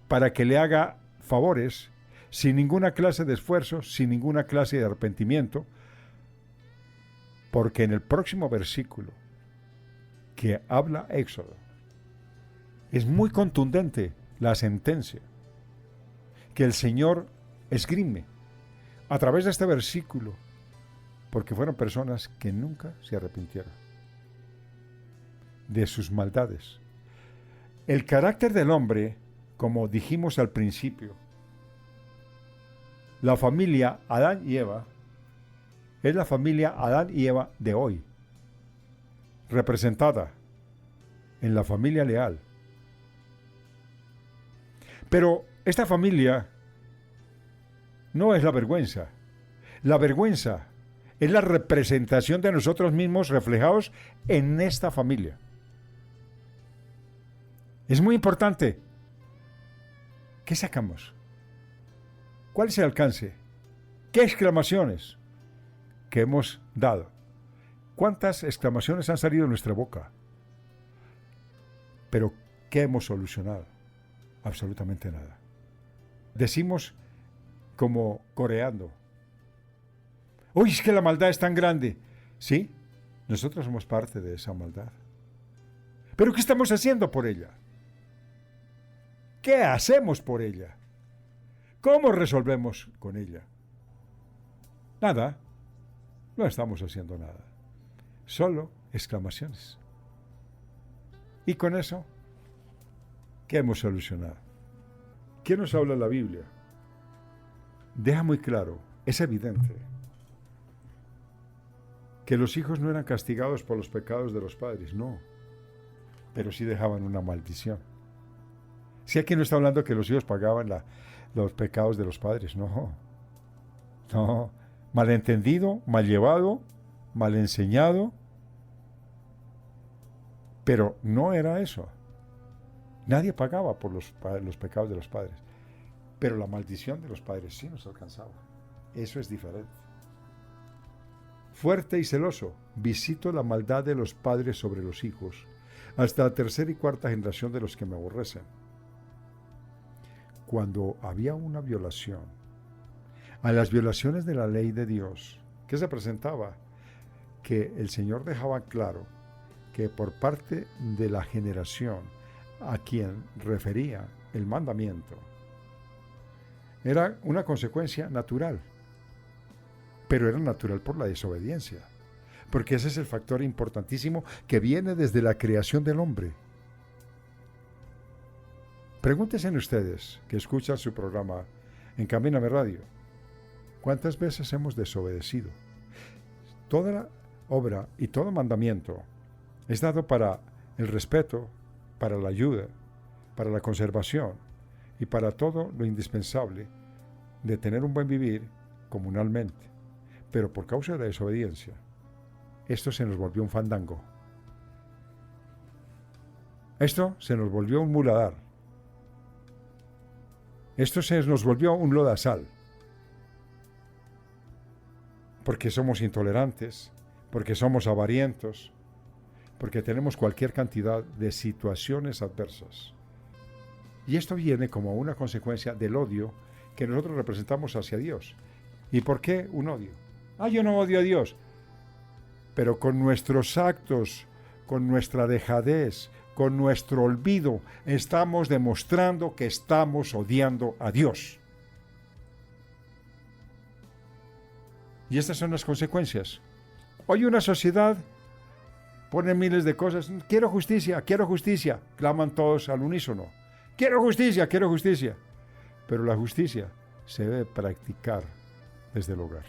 para que le haga favores sin ninguna clase de esfuerzo, sin ninguna clase de arrepentimiento, porque en el próximo versículo que habla Éxodo es muy contundente la sentencia que el Señor esgrime a través de este versículo, porque fueron personas que nunca se arrepintieron de sus maldades. El carácter del hombre, como dijimos al principio, la familia Adán y Eva es la familia Adán y Eva de hoy, representada en la familia leal. Pero esta familia no es la vergüenza. La vergüenza es la representación de nosotros mismos reflejados en esta familia. Es muy importante. ¿Qué sacamos? ¿Cuál es el alcance? ¿Qué exclamaciones que hemos dado? ¿Cuántas exclamaciones han salido de nuestra boca? Pero ¿qué hemos solucionado? Absolutamente nada. Decimos como coreando: uy, es que la maldad es tan grande. Sí, nosotros somos parte de esa maldad. ¿Pero qué estamos haciendo por ella? ¿Qué hacemos por ella? ¿Cómo resolvemos con ella? Nada. No estamos haciendo nada. Solo exclamaciones. Y con eso, ¿qué hemos solucionado? ¿Qué nos habla la Biblia? Deja muy claro, es evidente, que los hijos no eran castigados por los pecados de los padres, no, pero sí dejaban una maldición. Si aquí no está hablando que los hijos pagaban los pecados de los padres, no, malentendido, mal llevado, mal enseñado, pero no era eso. Nadie pagaba por los pecados de los padres, pero la maldición de los padres sí nos alcanzaba. Eso es diferente. Fuerte y celoso, visito la maldad de los padres sobre los hijos, hasta la tercera y cuarta generación de los que me aborrecen. Cuando había una violación, a las violaciones de la ley de Dios, ¿qué se presentaba? Que el Señor dejaba claro que por parte de la generación a quien refería el mandamiento, era una consecuencia natural, pero era natural por la desobediencia, porque ese es el factor importantísimo que viene desde la creación del hombre. Pregúntense ustedes, que escuchan su programa Encamíname Radio, ¿cuántas veces hemos desobedecido? Toda la obra y todo mandamiento es dado para el respeto, para la ayuda, para la conservación y para todo lo indispensable de tener un buen vivir comunalmente. Pero por causa de la desobediencia, esto se nos volvió un fandango. Esto se nos volvió un muladar. Esto se nos volvió un lodazal. Porque somos intolerantes, porque somos avarientos, porque tenemos cualquier cantidad de situaciones adversas. Y esto viene como una consecuencia del odio que nosotros representamos hacia Dios. ¿Y por qué un odio? Yo no odio a Dios. Pero con nuestros actos, con nuestra dejadez, con nuestro olvido, estamos demostrando que estamos odiando a Dios. Y estas son las consecuencias. Hoy una sociedad pone miles de cosas. Quiero justicia, claman todos al unísono. Quiero justicia. Pero la justicia se debe practicar desde el hogar.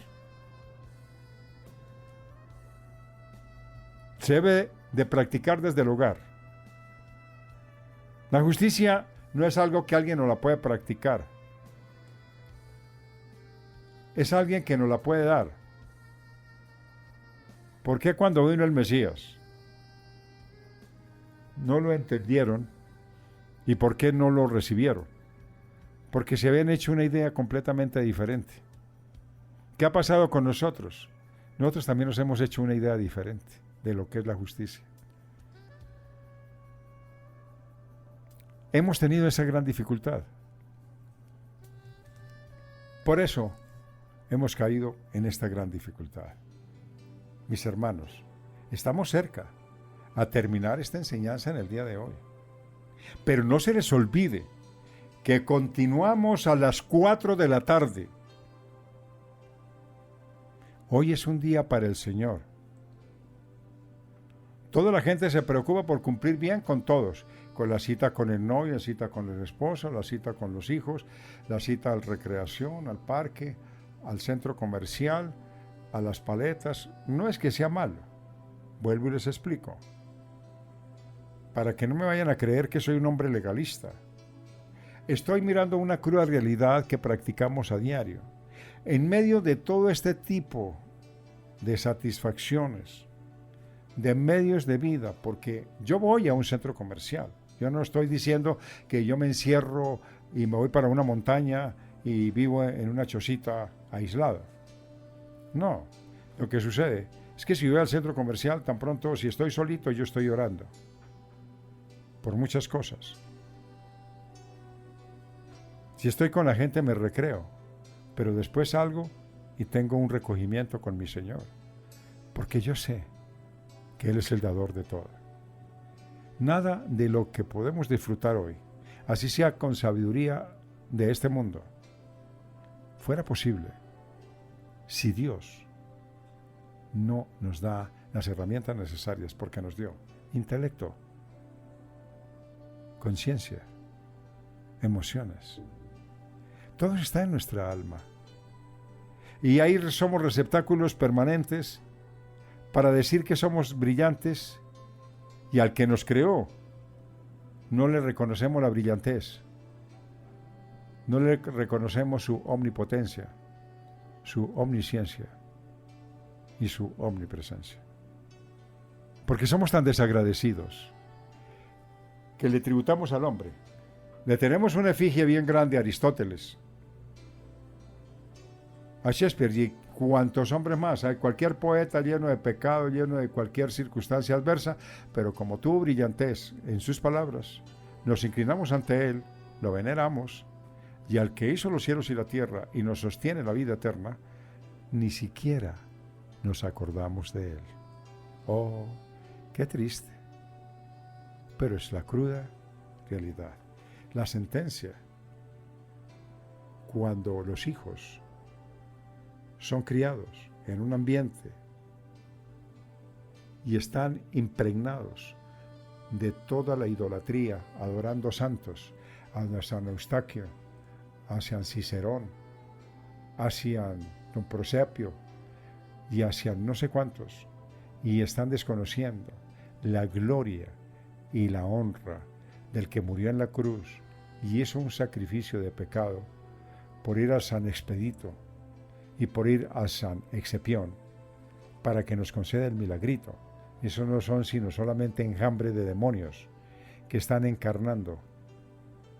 Se debe de practicar desde el hogar. La justicia no es algo que alguien no la puede practicar. Es alguien que nos la puede dar. ¿Por qué cuando vino el Mesías no lo entendieron? ¿Y por qué no lo recibieron? Porque se habían hecho una idea completamente diferente. ¿Qué ha pasado con nosotros? Nosotros también nos hemos hecho una idea diferente de lo que es la justicia. Hemos tenido esa gran dificultad. Por eso hemos caído en esta gran dificultad. Mis hermanos, estamos cerca a terminar esta enseñanza en el día de hoy. Pero no se les olvide que continuamos a las 4 de la tarde. Hoy es un día para el Señor. Toda la gente se preocupa por cumplir bien con todos, con la cita con el novio, la cita con el esposo, la cita con los hijos, la cita a la recreación, al parque, al centro comercial, a las paletas. No es que sea malo, vuelvo y les explico, para que no me vayan a creer que soy un hombre legalista. Estoy mirando una cruda realidad que practicamos a diario. En medio de todo este tipo de satisfacciones, de medios de vida, porque yo voy a un centro comercial. Yo no estoy diciendo que yo me encierro y me voy para una montaña y vivo en una chocita aislada. No, lo que sucede es que si voy al centro comercial, tan pronto, si estoy solito, yo estoy orando por muchas cosas. Si estoy con la gente, me recreo, pero después salgo y tengo un recogimiento con mi Señor, porque yo sé que Él es el dador de todo. Nada de lo que podemos disfrutar hoy, así sea con sabiduría de este mundo, fuera posible si Dios no nos da las herramientas necesarias, porque nos dio intelecto, conciencia, emociones. Todo está en nuestra alma. Y ahí somos receptáculos permanentes para decir que somos brillantes, y al que nos creó no le reconocemos la brillantez, no le reconocemos su omnipotencia, su omnisciencia y su omnipresencia. Porque somos tan desagradecidos que le tributamos al hombre. Le tenemos una efigie bien grande a Aristóteles, a Shakespeare y cuantos hombres más. Hay cualquier poeta lleno de pecado, lleno de cualquier circunstancia adversa, pero como tuvo brillantez en sus palabras, nos inclinamos ante él, lo veneramos, y al que hizo los cielos y la tierra y nos sostiene la vida eterna, ni siquiera nos acordamos de él. Oh, qué triste, pero es la cruda realidad. La sentencia, cuando los hijos son criados en un ambiente y están impregnados de toda la idolatría, adorando santos, a San Eustaquio, a San Cicerón, a San Don Prosepio y a San no sé cuántos, y están desconociendo la gloria y la honra del que murió en la cruz y hizo un sacrificio de pecado por ir a San Expedito y por ir a San Excepión para que nos conceda el milagrito. Eso no son sino solamente enjambre de demonios que están encarnando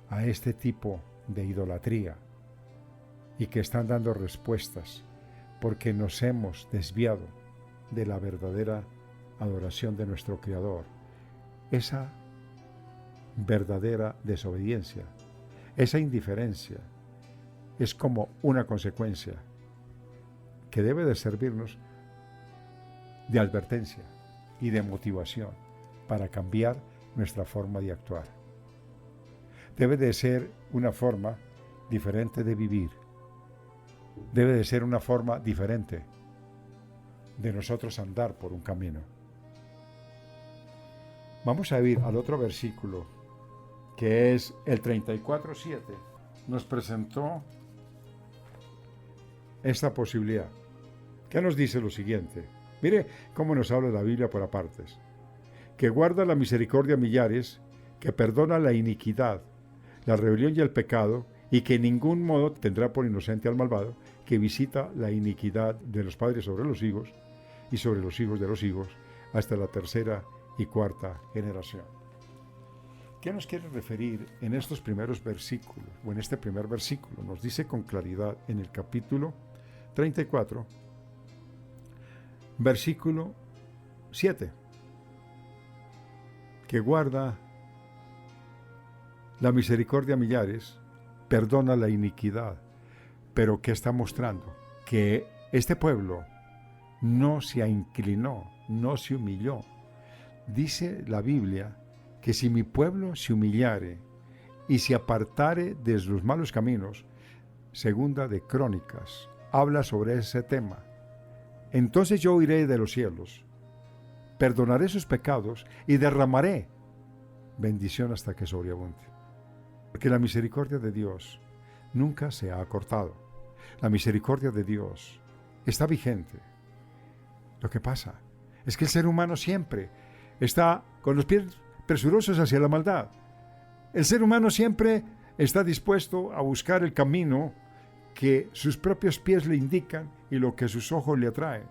a este tipo de idolatría y que están dando respuestas porque nos hemos desviado de la verdadera adoración de nuestro Creador. Esa verdadera desobediencia, esa indiferencia, es como una consecuencia que debe de servirnos de advertencia y de motivación para cambiar nuestra forma de actuar. Debe de ser una forma diferente de vivir. Debe de ser una forma diferente de nosotros andar por un camino. Vamos a ir al otro versículo, que es el 34:7. Nos presentó esta posibilidad. ¿Qué nos dice lo siguiente? Mire cómo nos habla la Biblia por apartes. Que guarda la misericordia a millares, que perdona la iniquidad, la rebelión y el pecado, y que en ningún modo tendrá por inocente al malvado, que visita la iniquidad de los padres sobre los hijos y sobre los hijos de los hijos, hasta la tercera y cuarta generación. ¿Qué nos quiere referir en estos primeros versículos, o en este primer versículo? Nos dice con claridad en el capítulo 34, versículo 7, que guarda la misericordia a millares, perdona la iniquidad, pero ¿qué está mostrando? Que este pueblo no se inclinó, no se humilló. Dice la Biblia que si mi pueblo se humillare y se apartare de los malos caminos, segunda de Crónicas, habla sobre ese tema. Entonces yo oiré de los cielos, perdonaré sus pecados y derramaré bendición hasta que sobreabunde. Porque la misericordia de Dios nunca se ha acortado. La misericordia de Dios está vigente. Lo que pasa es que el ser humano siempre está con los pies presurosos hacia la maldad. El ser humano siempre está dispuesto a buscar el camino que sus propios pies le indican y lo que sus ojos le atraen.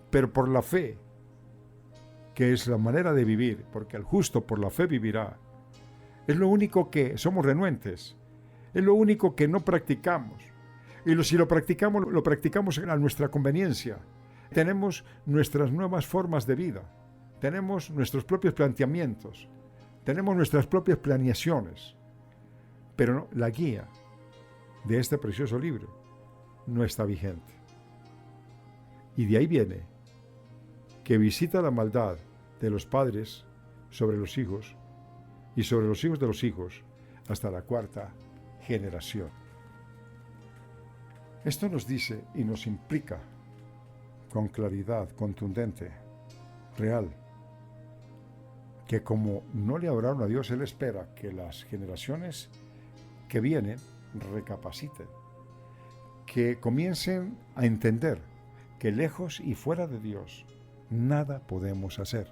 Pero por la fe, que es la manera de vivir, porque el justo por la fe vivirá, es lo único que somos renuentes, es lo único que no practicamos. Y si lo practicamos a nuestra conveniencia. Tenemos nuestras nuevas formas de vida, tenemos nuestros propios planteamientos, tenemos nuestras propias planeaciones, pero la guía de este precioso libro no está vigente. Y de ahí viene que visita la maldad de los padres sobre los hijos y sobre los hijos de los hijos hasta la cuarta generación. Esto nos dice y nos implica con claridad contundente, real, que como no le adoraron a Dios, Él espera que las generaciones que vienen recapaciten, que comiencen a entender que lejos y fuera de Dios nada podemos hacer,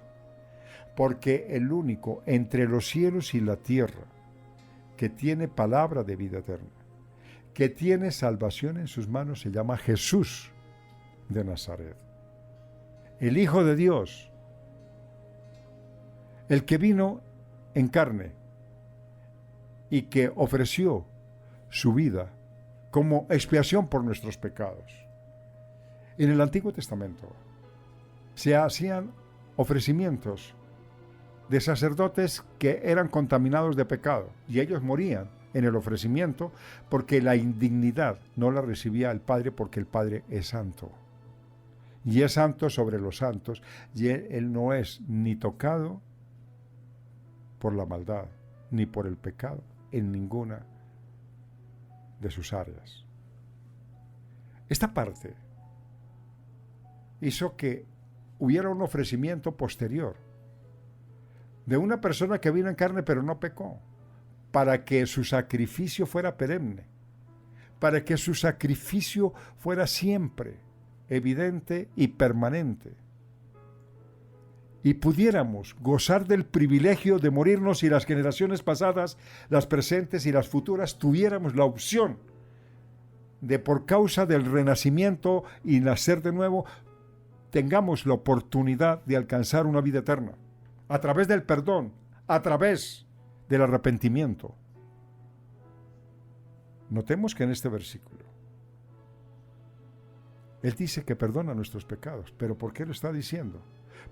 porque el único entre los cielos y la tierra que tiene palabra de vida eterna, que tiene salvación en sus manos, se llama Jesús de Nazaret, el Hijo de Dios, el que vino en carne y que ofreció su vida como expiación por nuestros pecados. En el Antiguo Testamento se hacían ofrecimientos de sacerdotes que eran contaminados de pecado y ellos morían en el ofrecimiento porque la indignidad no la recibía el Padre, porque el Padre es santo y es santo sobre los santos, y él no es ni tocado por la maldad ni por el pecado en ninguna de sus áreas. Esta parte hizo que hubiera un ofrecimiento posterior de una persona que vino en carne pero no pecó, para que su sacrificio fuera perenne, para que su sacrificio fuera siempre evidente y permanente, y pudiéramos gozar del privilegio de morirnos y las generaciones pasadas, las presentes y las futuras, tuviéramos la opción de, por causa del renacimiento y nacer de nuevo, tengamos la oportunidad de alcanzar una vida eterna, a través del perdón, a través del arrepentimiento. Notemos que en este versículo Él dice que perdona nuestros pecados. ¿Pero por qué lo está diciendo?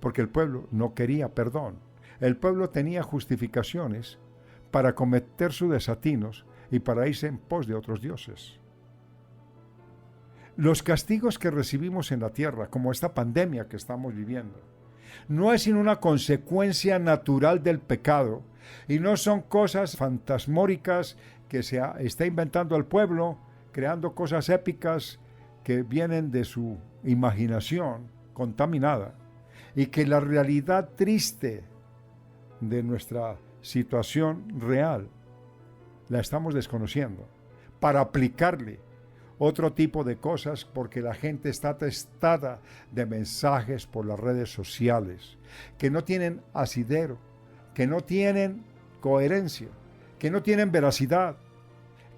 Porque el pueblo no quería perdón. El pueblo tenía justificaciones para cometer sus desatinos y para irse en pos de otros dioses. Los castigos que recibimos en la tierra, como esta pandemia que estamos viviendo, no es sino una consecuencia natural del pecado y no son cosas fantasmóricas que se está inventando el pueblo, creando cosas épicas que vienen de su imaginación contaminada, y que la realidad triste de nuestra situación real la estamos desconociendo para aplicarle otro tipo de cosas, porque la gente está atestada de mensajes por las redes sociales que no tienen asidero, que no tienen coherencia, que no tienen veracidad,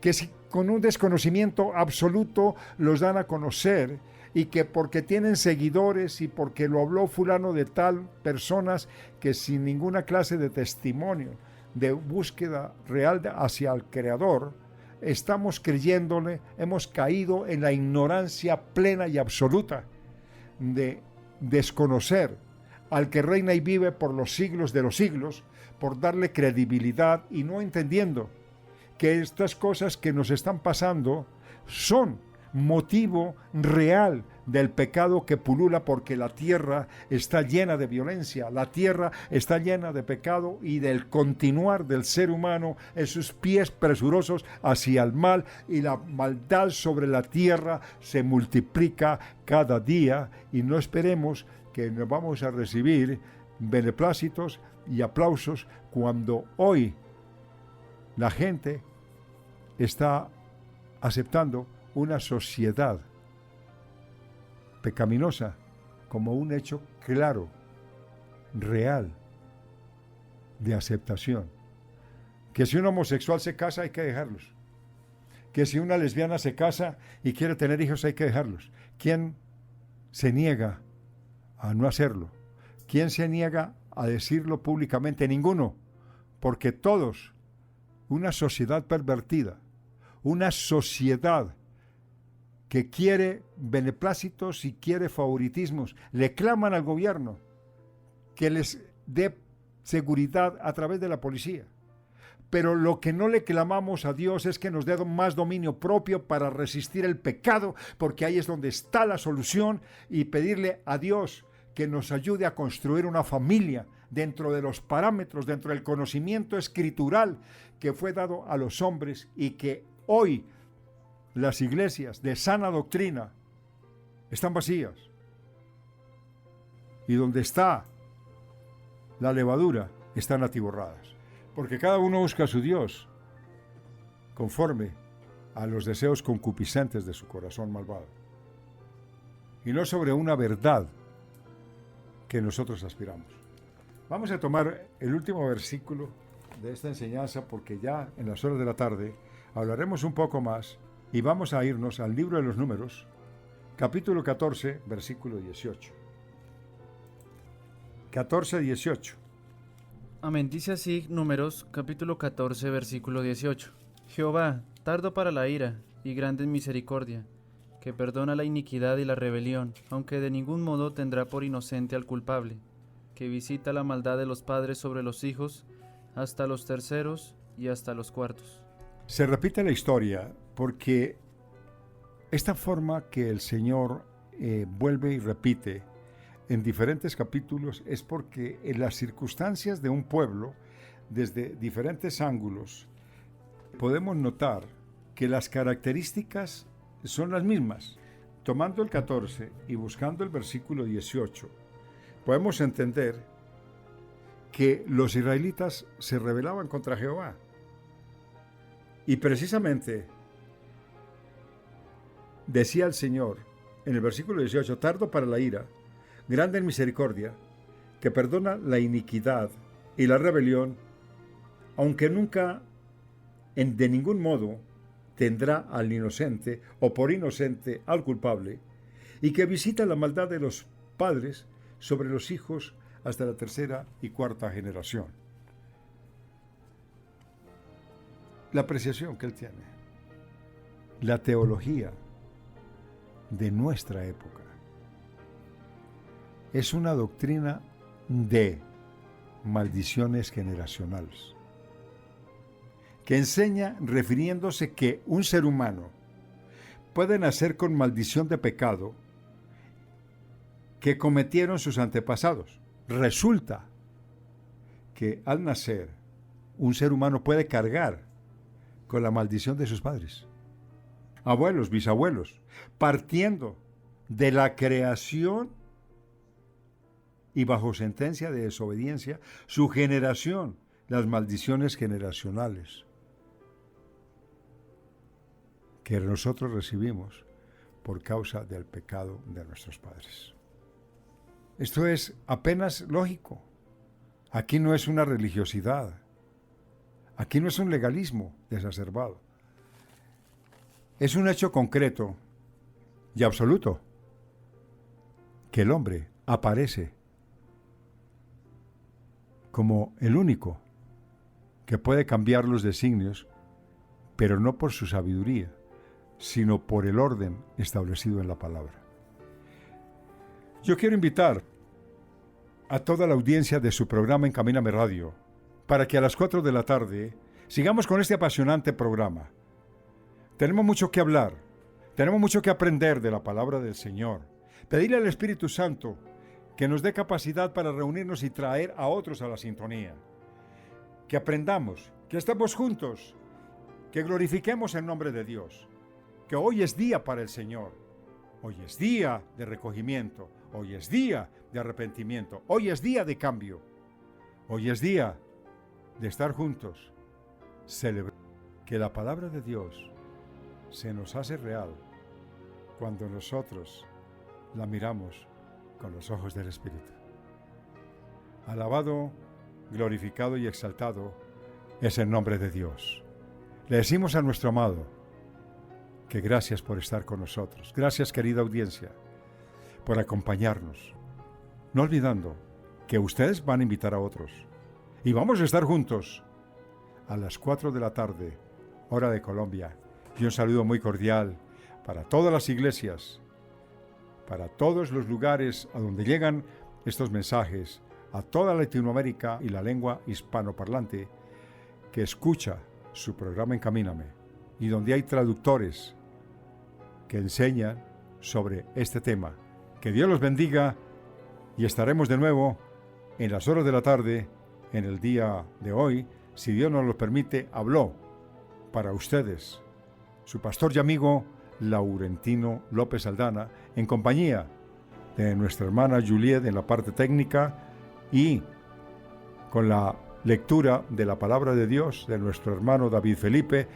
que con un desconocimiento absoluto los dan a conocer, y que porque tienen seguidores y porque lo habló fulano de tal, personas que sin ninguna clase de testimonio, de búsqueda real hacia el Creador, estamos creyéndole, hemos caído en la ignorancia plena y absoluta de desconocer al que reina y vive por los siglos de los siglos, por darle credibilidad, y no entendiendo que estas cosas que nos están pasando son motivo real del pecado que pulula, porque la tierra está llena de violencia, la tierra está llena de pecado y del continuar del ser humano en sus pies presurosos hacia el mal, y la maldad sobre la tierra se multiplica cada día, y no esperemos que nos vamos a recibir beneplácitos y aplausos cuando hoy la gente está aceptando una sociedad pecaminosa como un hecho claro, real, de aceptación. Que si un homosexual se casa, hay que dejarlos. Que si una lesbiana se casa y quiere tener hijos, hay que dejarlos. ¿Quién se niega a no hacerlo? ¿Quién se niega a decirlo públicamente? Ninguno, porque todos, una sociedad pervertida, una sociedad que quiere beneplácitos y quiere favoritismos, le claman al gobierno que les dé seguridad a través de la policía. Pero lo que no le clamamos a Dios es que nos dé más dominio propio para resistir el pecado, porque ahí es donde está la solución, y pedirle a Dios que nos ayude a construir una familia dentro de los parámetros, dentro del conocimiento escritural que fue dado a los hombres y que hoy las iglesias de sana doctrina están vacías. Y donde está la levadura, están atiborradas. Porque cada uno busca a su Dios conforme a los deseos concupiscentes de su corazón malvado. Y no sobre una verdad que nosotros aspiramos. Vamos a tomar el último versículo de esta enseñanza porque ya en las horas de la tarde hablaremos un poco más y vamos a irnos al libro de los Números, capítulo 14, versículo 18. 14-18. Amén. Dice así Números, capítulo 14, versículo 18. Jehová, tardo para la ira y grande en misericordia, que perdona la iniquidad y la rebelión, aunque de ningún modo tendrá por inocente al culpable, que visita la maldad de los padres sobre los hijos, hasta los terceros y hasta los cuartos. Se repite la historia porque esta forma que el Señor vuelve y repite en diferentes capítulos es porque en las circunstancias de un pueblo, desde diferentes ángulos, podemos notar que las características son las mismas. Tomando el 14 y buscando el versículo 18, podemos entender que los israelitas se rebelaban contra Jehová. Y precisamente decía el Señor en el versículo 18, tardo para la ira, grande en misericordia, que perdona la iniquidad y la rebelión, aunque nunca de ningún modo tendrá al inocente o por inocente al culpable, y que visita la maldad de los padres sobre los hijos hasta la tercera y cuarta generación. La apreciación que él tiene, la teología de nuestra época, es una doctrina de maldiciones generacionales, que enseña refiriéndose que un ser humano puede nacer con maldición de pecado que cometieron sus antepasados. Resulta que al nacer un ser humano puede cargar con la maldición de sus padres, abuelos, bisabuelos, partiendo de la creación y bajo sentencia de desobediencia, su generación, las maldiciones generacionales que nosotros recibimos por causa del pecado de nuestros padres. Esto es apenas lógico. Aquí no es una religiosidad. Aquí no es un legalismo exacerbado. Es un hecho concreto y absoluto que el hombre aparece como el único que puede cambiar los designios, pero no por su sabiduría, sino por el orden establecido en la palabra. Yo quiero invitar a toda la audiencia de su programa Encamíname Radio para que a las 4 de la tarde sigamos con este apasionante programa. Tenemos mucho que hablar, tenemos mucho que aprender de la palabra del Señor. Pedirle al Espíritu Santo que nos dé capacidad para reunirnos y traer a otros a la sintonía. Que aprendamos, que estemos juntos, que glorifiquemos el nombre de Dios. Que hoy es día para el Señor. Hoy es día de recogimiento. Hoy es día de arrepentimiento. Hoy es día de cambio. Hoy es día de estar juntos, celebrando que la palabra de Dios se nos hace real cuando nosotros la miramos con los ojos del Espíritu. Alabado, glorificado y exaltado es el nombre de Dios. Le decimos a nuestro amado que gracias por estar con nosotros. Gracias, querida audiencia, por acompañarnos. No olvidando que ustedes van a invitar a otros. Y vamos a estar juntos a las 4 de la tarde, hora de Colombia. Y un saludo muy cordial para todas las iglesias, para todos los lugares a donde llegan estos mensajes, a toda Latinoamérica y la lengua hispanoparlante que escucha su programa Encamíname, y donde hay traductores que enseñan sobre este tema. Que Dios los bendiga y estaremos de nuevo en las horas de la tarde, en el día de hoy, si Dios nos lo permite, habló para ustedes su pastor y amigo Laurentino López Aldana, en compañía de nuestra hermana Juliet en la parte técnica y con la lectura de la palabra de Dios de nuestro hermano David Felipe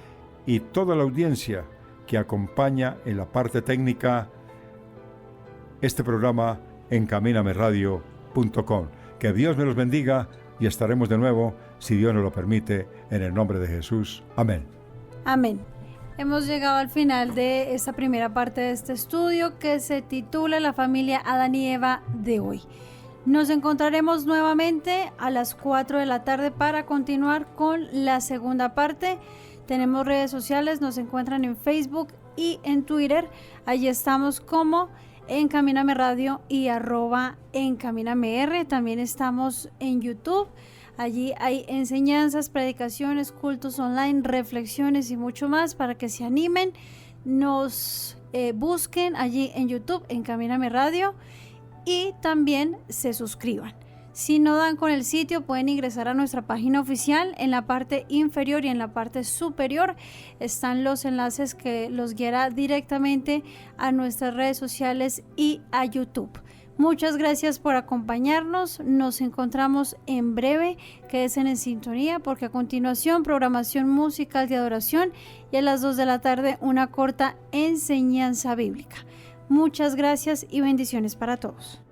y toda la audiencia que acompaña en la parte técnica este programa en CamínameRadio.com. Que Dios me los bendiga y estaremos de nuevo, si Dios nos lo permite, en el nombre de Jesús. Amén. Amén. Hemos llegado al final de esta primera parte de este estudio que se titula La familia Adán y Eva de hoy. Nos encontraremos nuevamente a las 4 de la tarde para continuar con la segunda parte. Tenemos redes sociales, nos encuentran en Facebook y en Twitter. Allí estamos como Encamíname Radio y @EncamínameR. También estamos en YouTube. Allí hay enseñanzas, predicaciones, cultos online, reflexiones y mucho más para que se animen. Nos busquen allí en YouTube, Encamíname Radio, y también se suscriban. Si no dan con el sitio, pueden ingresar a nuestra página oficial. En la parte inferior y en la parte superior están los enlaces que los guiará directamente a nuestras redes sociales y a YouTube. Muchas gracias por acompañarnos. Nos encontramos en breve. Quédense en sintonía porque a continuación programación musical de adoración y a las 2 de la tarde una corta enseñanza bíblica. Muchas gracias y bendiciones para todos.